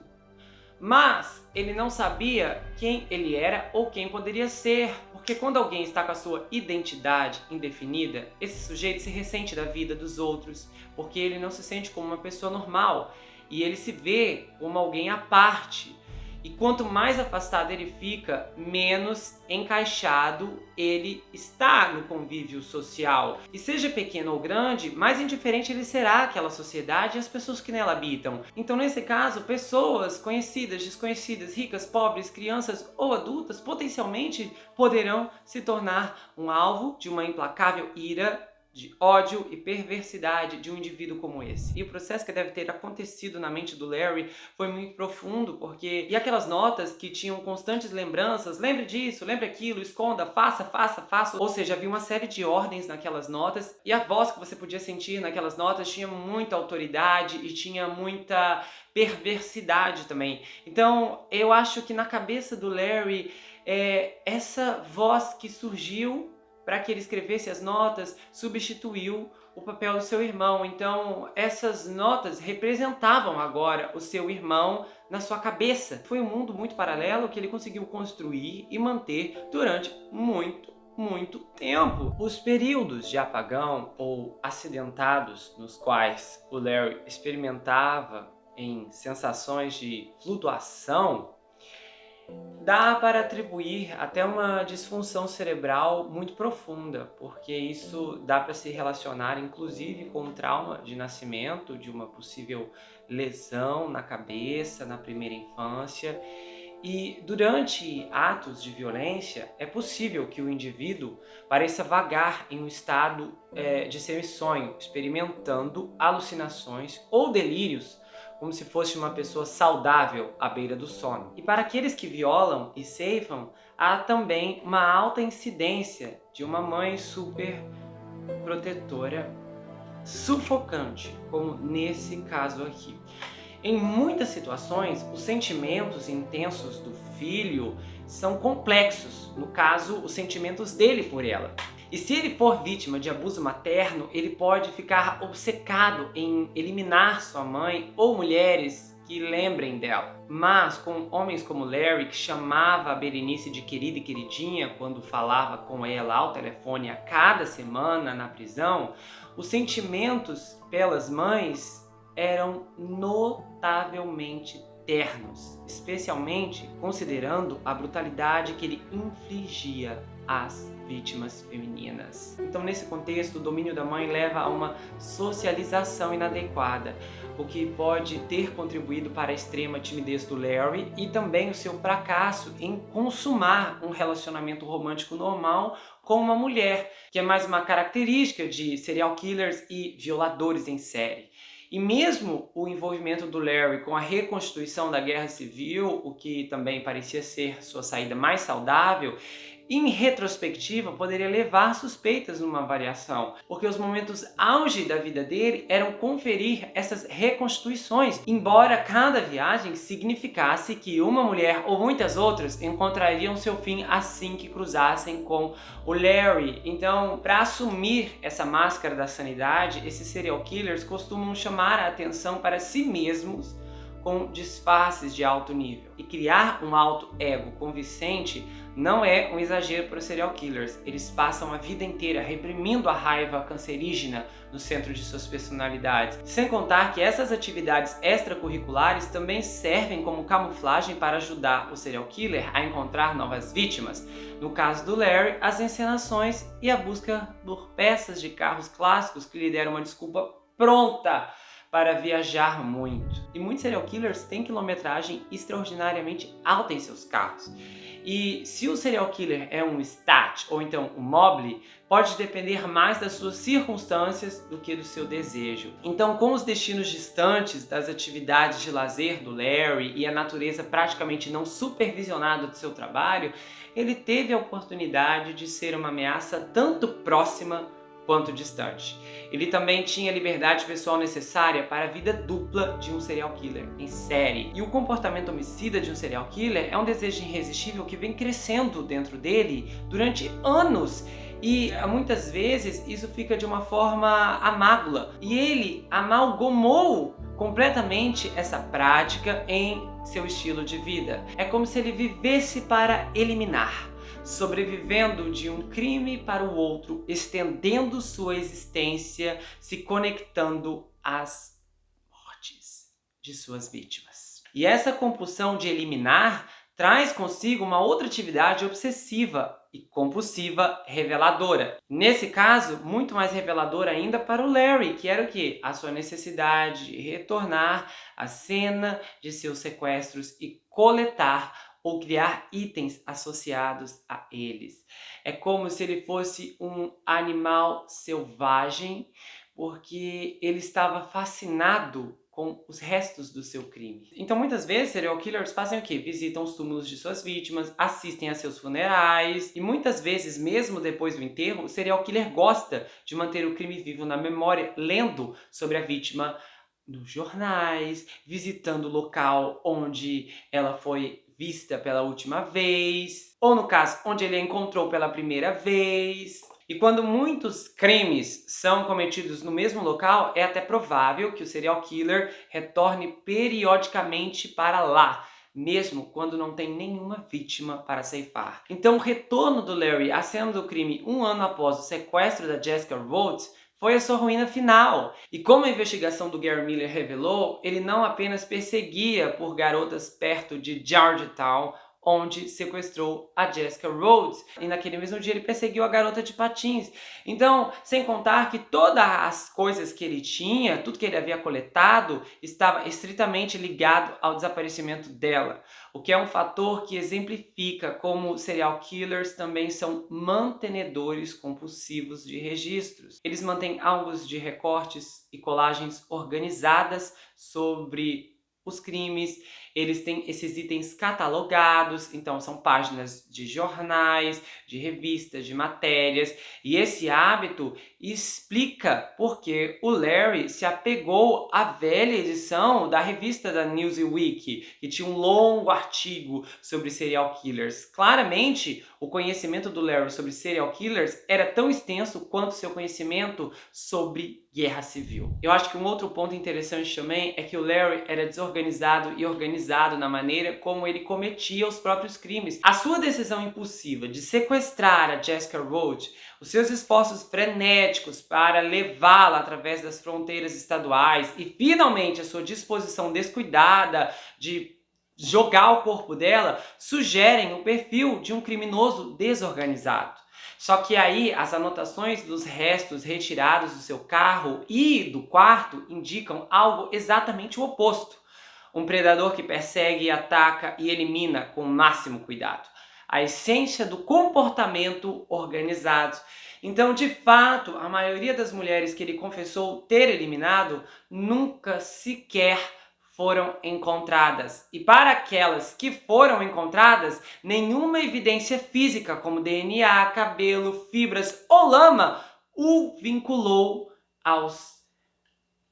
A: Mas ele não sabia quem ele era ou quem poderia ser, porque quando alguém está com a sua identidade indefinida, esse sujeito se ressente da vida dos outros, porque ele não se sente como uma pessoa normal e ele se vê como alguém à parte. E quanto mais afastado ele fica, menos encaixado ele está no convívio social. E seja pequeno ou grande, mais indiferente ele será àquela sociedade e às pessoas que nela habitam. Então, nesse caso, pessoas conhecidas, desconhecidas, ricas, pobres, crianças ou adultas, potencialmente poderão se tornar um alvo de uma implacável ira, de ódio e perversidade de um indivíduo como esse. E o processo que deve ter acontecido na mente do Larry foi muito profundo, porque... E aquelas notas que tinham constantes lembranças, lembre disso, lembre aquilo, esconda, faça, faça, faça. Ou seja, havia uma série de ordens naquelas notas, e a voz que você podia sentir naquelas notas tinha muita autoridade e tinha muita perversidade também. Então, eu acho que na cabeça do Larry, essa voz que surgiu para que ele escrevesse as notas, substituiu o papel do seu irmão. Então, essas notas representavam agora o seu irmão na sua cabeça. Foi um mundo muito paralelo que ele conseguiu construir e manter durante muito tempo. Os períodos de apagão ou acidentados nos quais o Larry experimentava em sensações de flutuação, dá para atribuir até uma disfunção cerebral muito profunda, porque isso dá para se relacionar inclusive com o trauma de nascimento, de uma possível lesão na cabeça, na primeira infância. E durante atos de violência, é possível que o indivíduo pareça vagar em um estado de semi-sonho, experimentando alucinações ou delírios, como se fosse uma pessoa saudável à beira do sono. E para aqueles que violam e ceifam, há também uma alta incidência de uma mãe super protetora, sufocante, como nesse caso aqui. Em muitas situações, os sentimentos intensos do filho são complexos, no caso, os sentimentos dele por ela. E se ele for vítima de abuso materno, ele pode ficar obcecado em eliminar sua mãe ou mulheres que lembrem dela. Mas com homens como Larry, que chamava a Berenice de querida e queridinha quando falava com ela ao telefone a cada semana na prisão, os sentimentos pelas mães eram notavelmente ternos, especialmente considerando a brutalidade que ele infligia às vítimas femininas. Então, nesse contexto, o domínio da mãe leva a uma socialização inadequada, o que pode ter contribuído para a extrema timidez do Larry e também o seu fracasso em consumar um relacionamento romântico normal com uma mulher, que é mais uma característica de serial killers e violadores em série. E mesmo o envolvimento do Larry com a reconstituição da Guerra Civil, o que também parecia ser sua saída mais saudável, em retrospectiva poderia levar suspeitas numa variação, porque os momentos auge da vida dele eram conferir essas reconstituições, embora cada viagem significasse que uma mulher ou muitas outras encontrariam seu fim assim que cruzassem com o Larry. Então, para assumir essa máscara da sanidade, esses serial killers costumam chamar a atenção para si mesmos com disfarces de alto nível. E criar um alto ego convincente não é um exagero para os serial killers. Eles passam a vida inteira reprimindo a raiva cancerígena no centro de suas personalidades. Sem contar que essas atividades extracurriculares também servem como camuflagem para ajudar o serial killer a encontrar novas vítimas. No caso do Larry, as encenações e a busca por peças de carros clássicos que lhe deram uma desculpa pronta para viajar muito. E muitos serial killers têm quilometragem extraordinariamente alta em seus carros. E se o serial killer é um stat ou então um mobile, pode depender mais das suas circunstâncias do que do seu desejo. Então, com os destinos distantes das atividades de lazer do Larry e a natureza praticamente não supervisionada do seu trabalho, ele teve a oportunidade de ser uma ameaça tanto próxima quanto distante. Ele também tinha a liberdade pessoal necessária para a vida dupla de um serial killer em série. E o comportamento homicida de um serial killer é um desejo irresistível que vem crescendo dentro dele durante anos. E muitas vezes isso fica de uma forma amágula. E ele amalgamou completamente essa prática em seu estilo de vida. É como se ele vivesse para eliminar, sobrevivendo de um crime para o outro, estendendo sua existência, se conectando às mortes de suas vítimas. E essa compulsão de eliminar traz consigo uma outra atividade obsessiva e compulsiva reveladora. Nesse caso, muito mais reveladora ainda para o Larry, que era o quê? A sua necessidade de retornar à cena de seus sequestros e coletar ou criar itens associados a eles. É como se ele fosse um animal selvagem, porque ele estava fascinado com os restos do seu crime. Então, muitas vezes, serial killers fazem o quê? Visitam os túmulos de suas vítimas, assistem a seus funerais, e muitas vezes, mesmo depois do enterro, o serial killer gosta de manter o crime vivo na memória, lendo sobre a vítima nos jornais, visitando o local onde ela foi vista pela última vez, ou no caso, onde ele a encontrou pela primeira vez. E quando muitos crimes são cometidos no mesmo local, é até provável que o serial killer retorne periodicamente para lá, mesmo quando não tem nenhuma vítima para ceifar. Então, o retorno do Larry à cena do crime um ano após o sequestro da Jessica Rhodes foi a sua ruína final. E como a investigação do Gary Miller revelou, ele não apenas perseguia por garotas perto de Georgetown, onde sequestrou a Jessica Rhodes, e naquele mesmo dia ele perseguiu a garota de patins. Então, sem contar que todas as coisas que ele tinha, tudo que ele havia coletado, estava estritamente ligado ao desaparecimento dela, o que é um fator que exemplifica como serial killers também são mantenedores compulsivos de registros. Eles mantêm álbuns de recortes e colagens organizadas sobre os crimes, eles têm esses itens catalogados, então são páginas de jornais, de revistas, de matérias, e esse hábito explica porque o Larry se apegou à velha edição da revista da Newsweek, que tinha um longo artigo sobre serial killers. Claramente, o conhecimento do Larry sobre serial killers era tão extenso quanto seu conhecimento sobre guerra civil. Eu acho que um outro ponto interessante também é que o Larry era desorganizado e organizado na maneira como ele cometia os próprios crimes. A sua decisão impulsiva de sequestrar a Jessica Rhodes, os seus esforços frenéticos para levá-la através das fronteiras estaduais e finalmente a sua disposição descuidada de jogar o corpo dela sugerem o perfil de um criminoso desorganizado. Só que aí as anotações dos restos retirados do seu carro e do quarto indicam algo exatamente o oposto. Um predador que persegue, ataca e elimina com o máximo cuidado. A essência do comportamento organizado. Então, de fato, a maioria das mulheres que ele confessou ter eliminado nunca sequer foram encontradas. E para aquelas que foram encontradas, nenhuma evidência física, como DNA, cabelo, fibras ou lama, o vinculou aos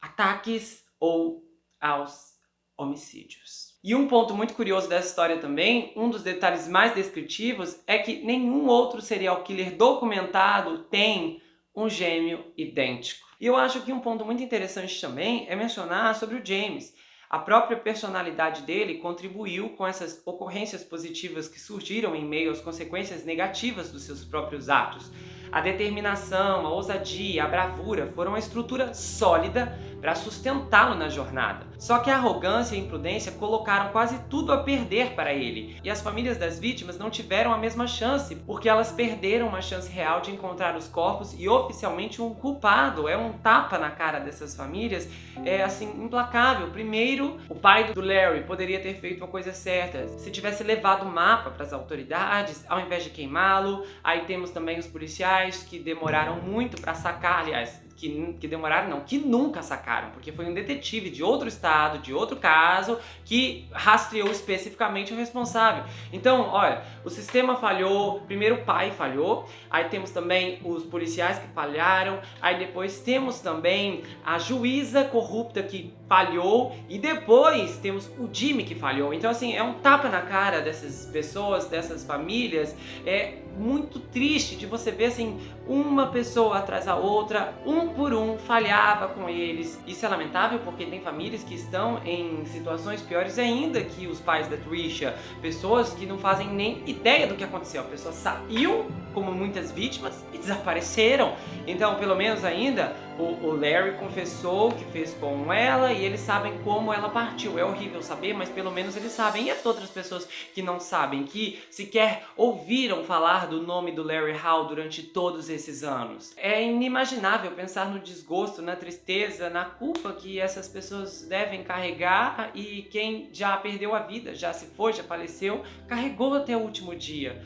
A: ataques ou aos homicídios. E um ponto muito curioso dessa história também, um dos detalhes mais descritivos, é que nenhum outro serial killer documentado tem um gêmeo idêntico. E eu acho que um ponto muito interessante também é mencionar sobre o James. A própria personalidade dele contribuiu com essas ocorrências positivas que surgiram em meio às consequências negativas dos seus próprios atos. A determinação, a ousadia, a bravura foram uma estrutura sólida para sustentá-lo na jornada. Só que a arrogância e a imprudência colocaram quase tudo a perder para ele. E as famílias das vítimas não tiveram a mesma chance, porque elas perderam uma chance real de encontrar os corpos e oficialmente um culpado. É um tapa na cara dessas famílias, é assim, implacável. Primeiro, o pai do Larry poderia ter feito uma coisa certa. Se tivesse levado o mapa para as autoridades, ao invés de queimá-lo. Aí temos também os policiais que demoraram muito para sacar, aliás, que nunca sacaram, porque foi um detetive de outro estado, de outro caso, que rastreou especificamente o responsável. Então, olha, o sistema falhou, primeiro o pai falhou, aí temos também os policiais que falharam, aí depois temos também a juíza corrupta que falhou, e depois temos o Jimmy que falhou. Então, assim, é um tapa na cara dessas pessoas, dessas famílias. É muito triste de você ver, assim, uma pessoa atrás da outra, um por um, falhava com eles. Isso é lamentável porque tem famílias que estão em situações piores ainda que os pais da Trisha. Pessoas que não fazem nem ideia do que aconteceu. A pessoa saiu, como muitas vítimas, e desapareceram. Então, pelo menos ainda, o Larry confessou o que fez com ela e eles sabem como ela partiu. É horrível saber, mas pelo menos eles sabem. E as outras pessoas que não sabem, que sequer ouviram falar do nome do Larry Hall durante todos esses anos? É inimaginável pensar no desgosto, na tristeza, na culpa que essas pessoas devem carregar, e quem já perdeu a vida, já se foi, já faleceu, carregou até o último dia.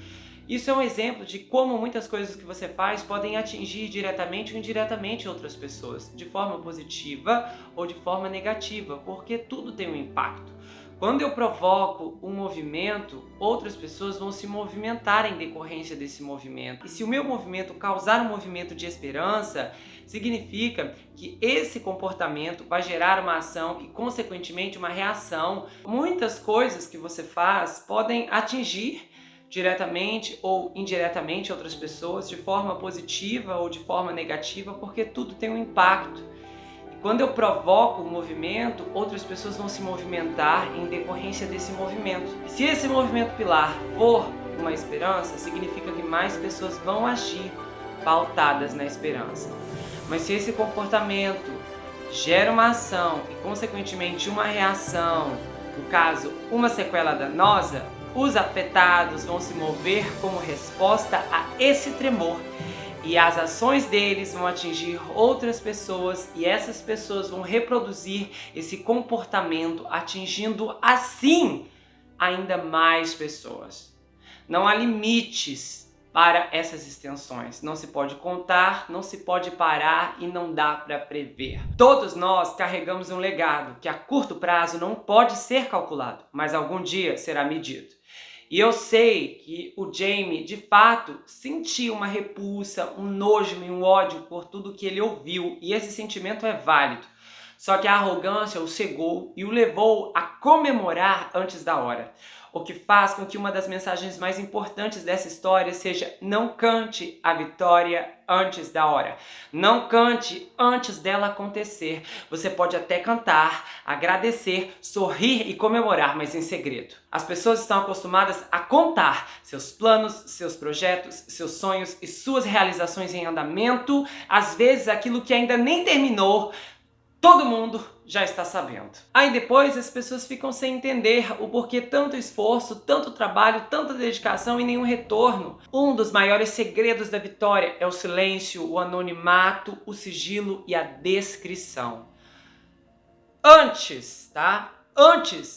A: Isso é um exemplo de como muitas coisas que você faz podem atingir diretamente ou indiretamente outras pessoas, de forma positiva ou de forma negativa, porque tudo tem um impacto. Quando eu provoco um movimento, outras pessoas vão se movimentar em decorrência desse movimento. E se o meu movimento causar um movimento de esperança, significa que esse comportamento vai gerar uma ação e, consequentemente, uma reação. Muitas coisas que você faz podem atingir diretamente ou indiretamente outras pessoas, de forma positiva ou de forma negativa, porque tudo tem um impacto. E quando eu provoco um movimento, outras pessoas vão se movimentar em decorrência desse movimento. E se esse movimento pilar for uma esperança, significa que mais pessoas vão agir pautadas na esperança. Mas se esse comportamento gera uma ação e, consequentemente, uma reação, no caso, uma sequela danosa, os afetados vão se mover como resposta a esse tremor e as ações deles vão atingir outras pessoas e essas pessoas vão reproduzir esse comportamento, atingindo assim ainda mais pessoas. Não há limites para essas extensões. Não se pode contar, não se pode parar e não dá para prever. Todos nós carregamos um legado que a curto prazo não pode ser calculado, mas algum dia será medido. E eu sei que o Jamie, de fato, sentiu uma repulsa, um nojo e um ódio por tudo que ele ouviu, e esse sentimento é válido. Só que a arrogância o cegou e o levou a comemorar antes da hora. O que faz com que uma das mensagens mais importantes dessa história seja: não cante a vitória antes da hora. Não cante antes dela acontecer. Você pode até cantar, agradecer, sorrir e comemorar, mas em segredo. As pessoas estão acostumadas a contar seus planos, seus projetos, seus sonhos e suas realizações em andamento. Às vezes aquilo que ainda nem terminou, todo mundo já está sabendo. Aí depois as pessoas ficam sem entender o porquê tanto esforço, tanto trabalho, tanta dedicação e nenhum retorno. Um dos maiores segredos da vitória é o silêncio, o anonimato, o sigilo e a descrição. Antes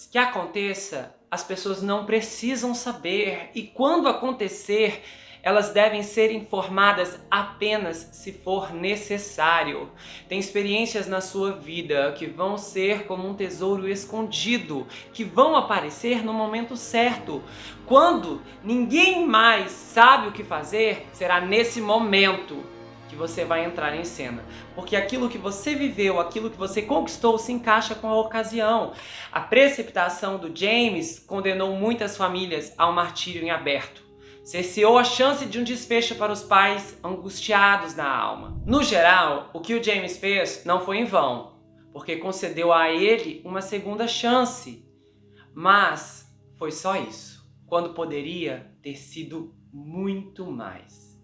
A: que aconteça, as pessoas não precisam saber, e quando acontecer, elas devem ser informadas apenas se for necessário. Tem experiências na sua vida que vão ser como um tesouro escondido, que vão aparecer no momento certo. Quando ninguém mais sabe o que fazer, será nesse momento que você vai entrar em cena. Porque aquilo que você viveu, aquilo que você conquistou se encaixa com a ocasião. A precipitação do James condenou muitas famílias ao martírio em aberto. Cerceou a chance de um desfecho para os pais angustiados na alma. No geral, o que o James fez não foi em vão, porque concedeu a ele uma segunda chance. Mas foi só isso, quando poderia ter sido muito mais.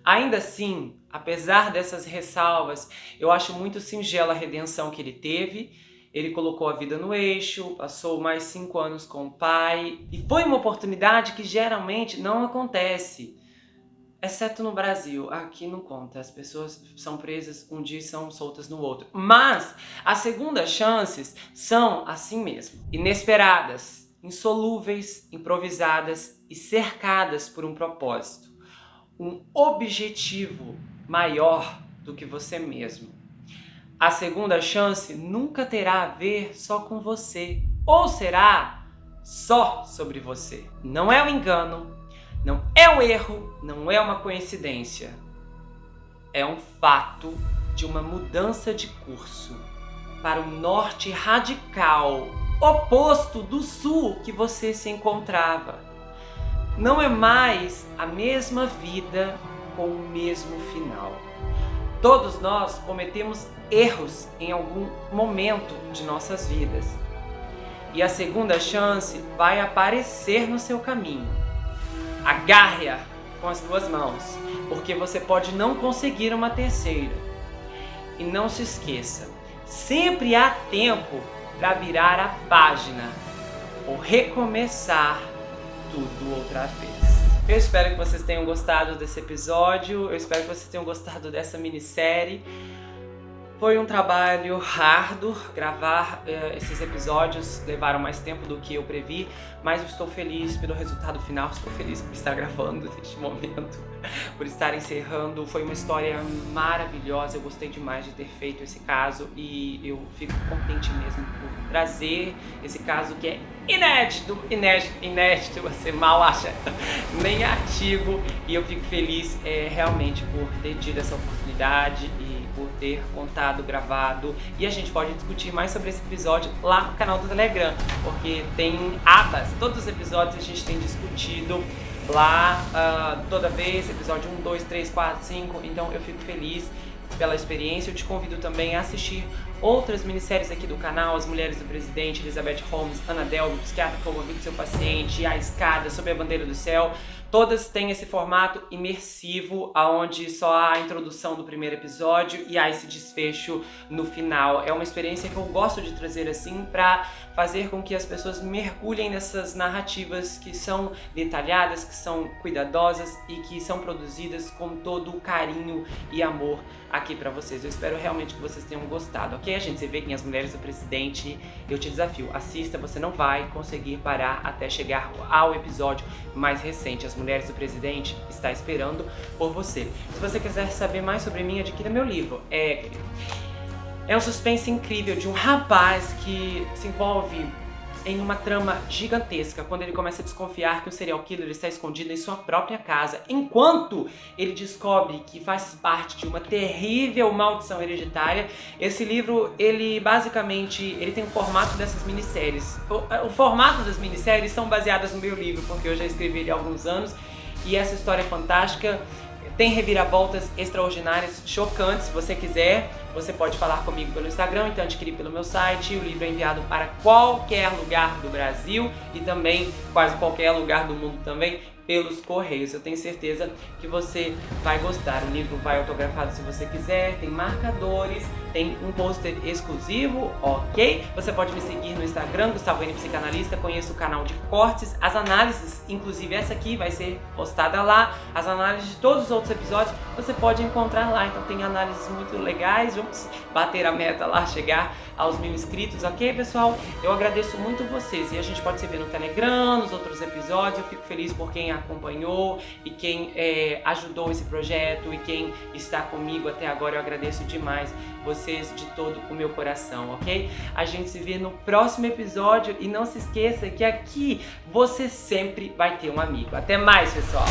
A: Ainda assim, apesar dessas ressalvas, eu acho muito singela a redenção que ele teve. Ele colocou a vida no eixo, passou mais 5 anos com o pai, e foi uma oportunidade que geralmente não acontece, exceto no Brasil. Aqui não conta, as pessoas são presas um dia e são soltas no outro. Mas as segundas chances são assim mesmo, inesperadas, insolúveis, improvisadas e cercadas por um propósito, um objetivo maior do que você mesmo. A segunda chance nunca terá a ver só com você, ou será só sobre você. Não é um engano, não é um erro, não é uma coincidência. É um fato de uma mudança de curso para o norte radical, oposto do sul que você se encontrava. Não é mais a mesma vida com o mesmo final. Todos nós cometemos erros em algum momento de nossas vidas. E a segunda chance vai aparecer no seu caminho. Agarre-a com as duas mãos, porque você pode não conseguir uma terceira. E não se esqueça, sempre há tempo para virar a página ou recomeçar tudo outra vez. Eu espero que vocês tenham gostado desse episódio, eu espero que vocês tenham gostado dessa minissérie. Foi um trabalho árduo, gravar esses episódios levaram mais tempo do que eu previ, mas eu estou feliz pelo resultado final, estou feliz por estar gravando neste momento, por estar encerrando. Foi uma história maravilhosa, eu gostei demais de ter feito esse caso e eu fico contente mesmo por trazer esse caso que é inédito, você mal acha nem artigo, e eu fico feliz realmente por ter tido essa oportunidade e por ter contado, gravado, e a gente pode discutir mais sobre esse episódio lá no canal do Telegram, porque tem abas, todos os episódios a gente tem discutido lá toda vez, episódio 1, 2, 3, 4, 5, então eu fico feliz pela experiência. Eu te convido também a assistir outras minisséries aqui do canal, As Mulheres do Presidente, Elizabeth Holmes, Ana Delvey, Psiquiatra Comovido Seu Paciente, A Escada, Sob a Bandeira do Céu. Todas têm esse formato imersivo, onde só há a introdução do primeiro episódio e há esse desfecho no final. É uma experiência que eu gosto de trazer assim para fazer com que as pessoas mergulhem nessas narrativas que são detalhadas, que são cuidadosas e que são produzidas com todo o carinho e amor aqui para vocês. Eu espero realmente que vocês tenham gostado, ok? A gente se vê aqui em As Mulheres do Presidente. Eu te desafio, assista, você não vai conseguir parar até chegar ao episódio mais recente. As Mulheres do Presidente está esperando por você. Se você quiser saber mais sobre mim, adquira meu livro. É um suspense incrível de um rapaz que se envolve em uma trama gigantesca quando ele começa a desconfiar que o serial killer está escondido em sua própria casa, enquanto ele descobre que faz parte de uma terrível maldição hereditária. Esse livro, ele basicamente, ele tem o formato dessas minisséries. O formato das minisséries são baseadas no meu livro, porque eu já escrevi ele há alguns anos, e essa história é fantástica. Tem reviravoltas extraordinárias, chocantes. Se você quiser, você pode falar comigo pelo Instagram, então adquirir pelo meu site. O livro é enviado para qualquer lugar do Brasil e também quase qualquer lugar do mundo também pelos correios. Eu tenho certeza que você vai gostar. O livro vai autografado se você quiser, tem marcadores, tem um pôster exclusivo, ok? Você pode me seguir no Instagram, Gustavo N Psicanalista, conheça o canal de cortes, as análises, inclusive essa aqui vai ser postada lá, as análises de todos os outros episódios você pode encontrar lá, então tem análises muito legais. Vamos bater a meta lá, chegar aos 1000 inscritos, ok, pessoal? Eu agradeço muito vocês e a gente pode se ver no Telegram, nos outros episódios. Eu fico feliz por quem acompanhou e quem ajudou esse projeto e quem está comigo até agora. Eu agradeço demais vocês de todo o meu coração, ok? A gente se vê no próximo episódio e não se esqueça que aqui você sempre vai ter um amigo. Até mais, pessoal!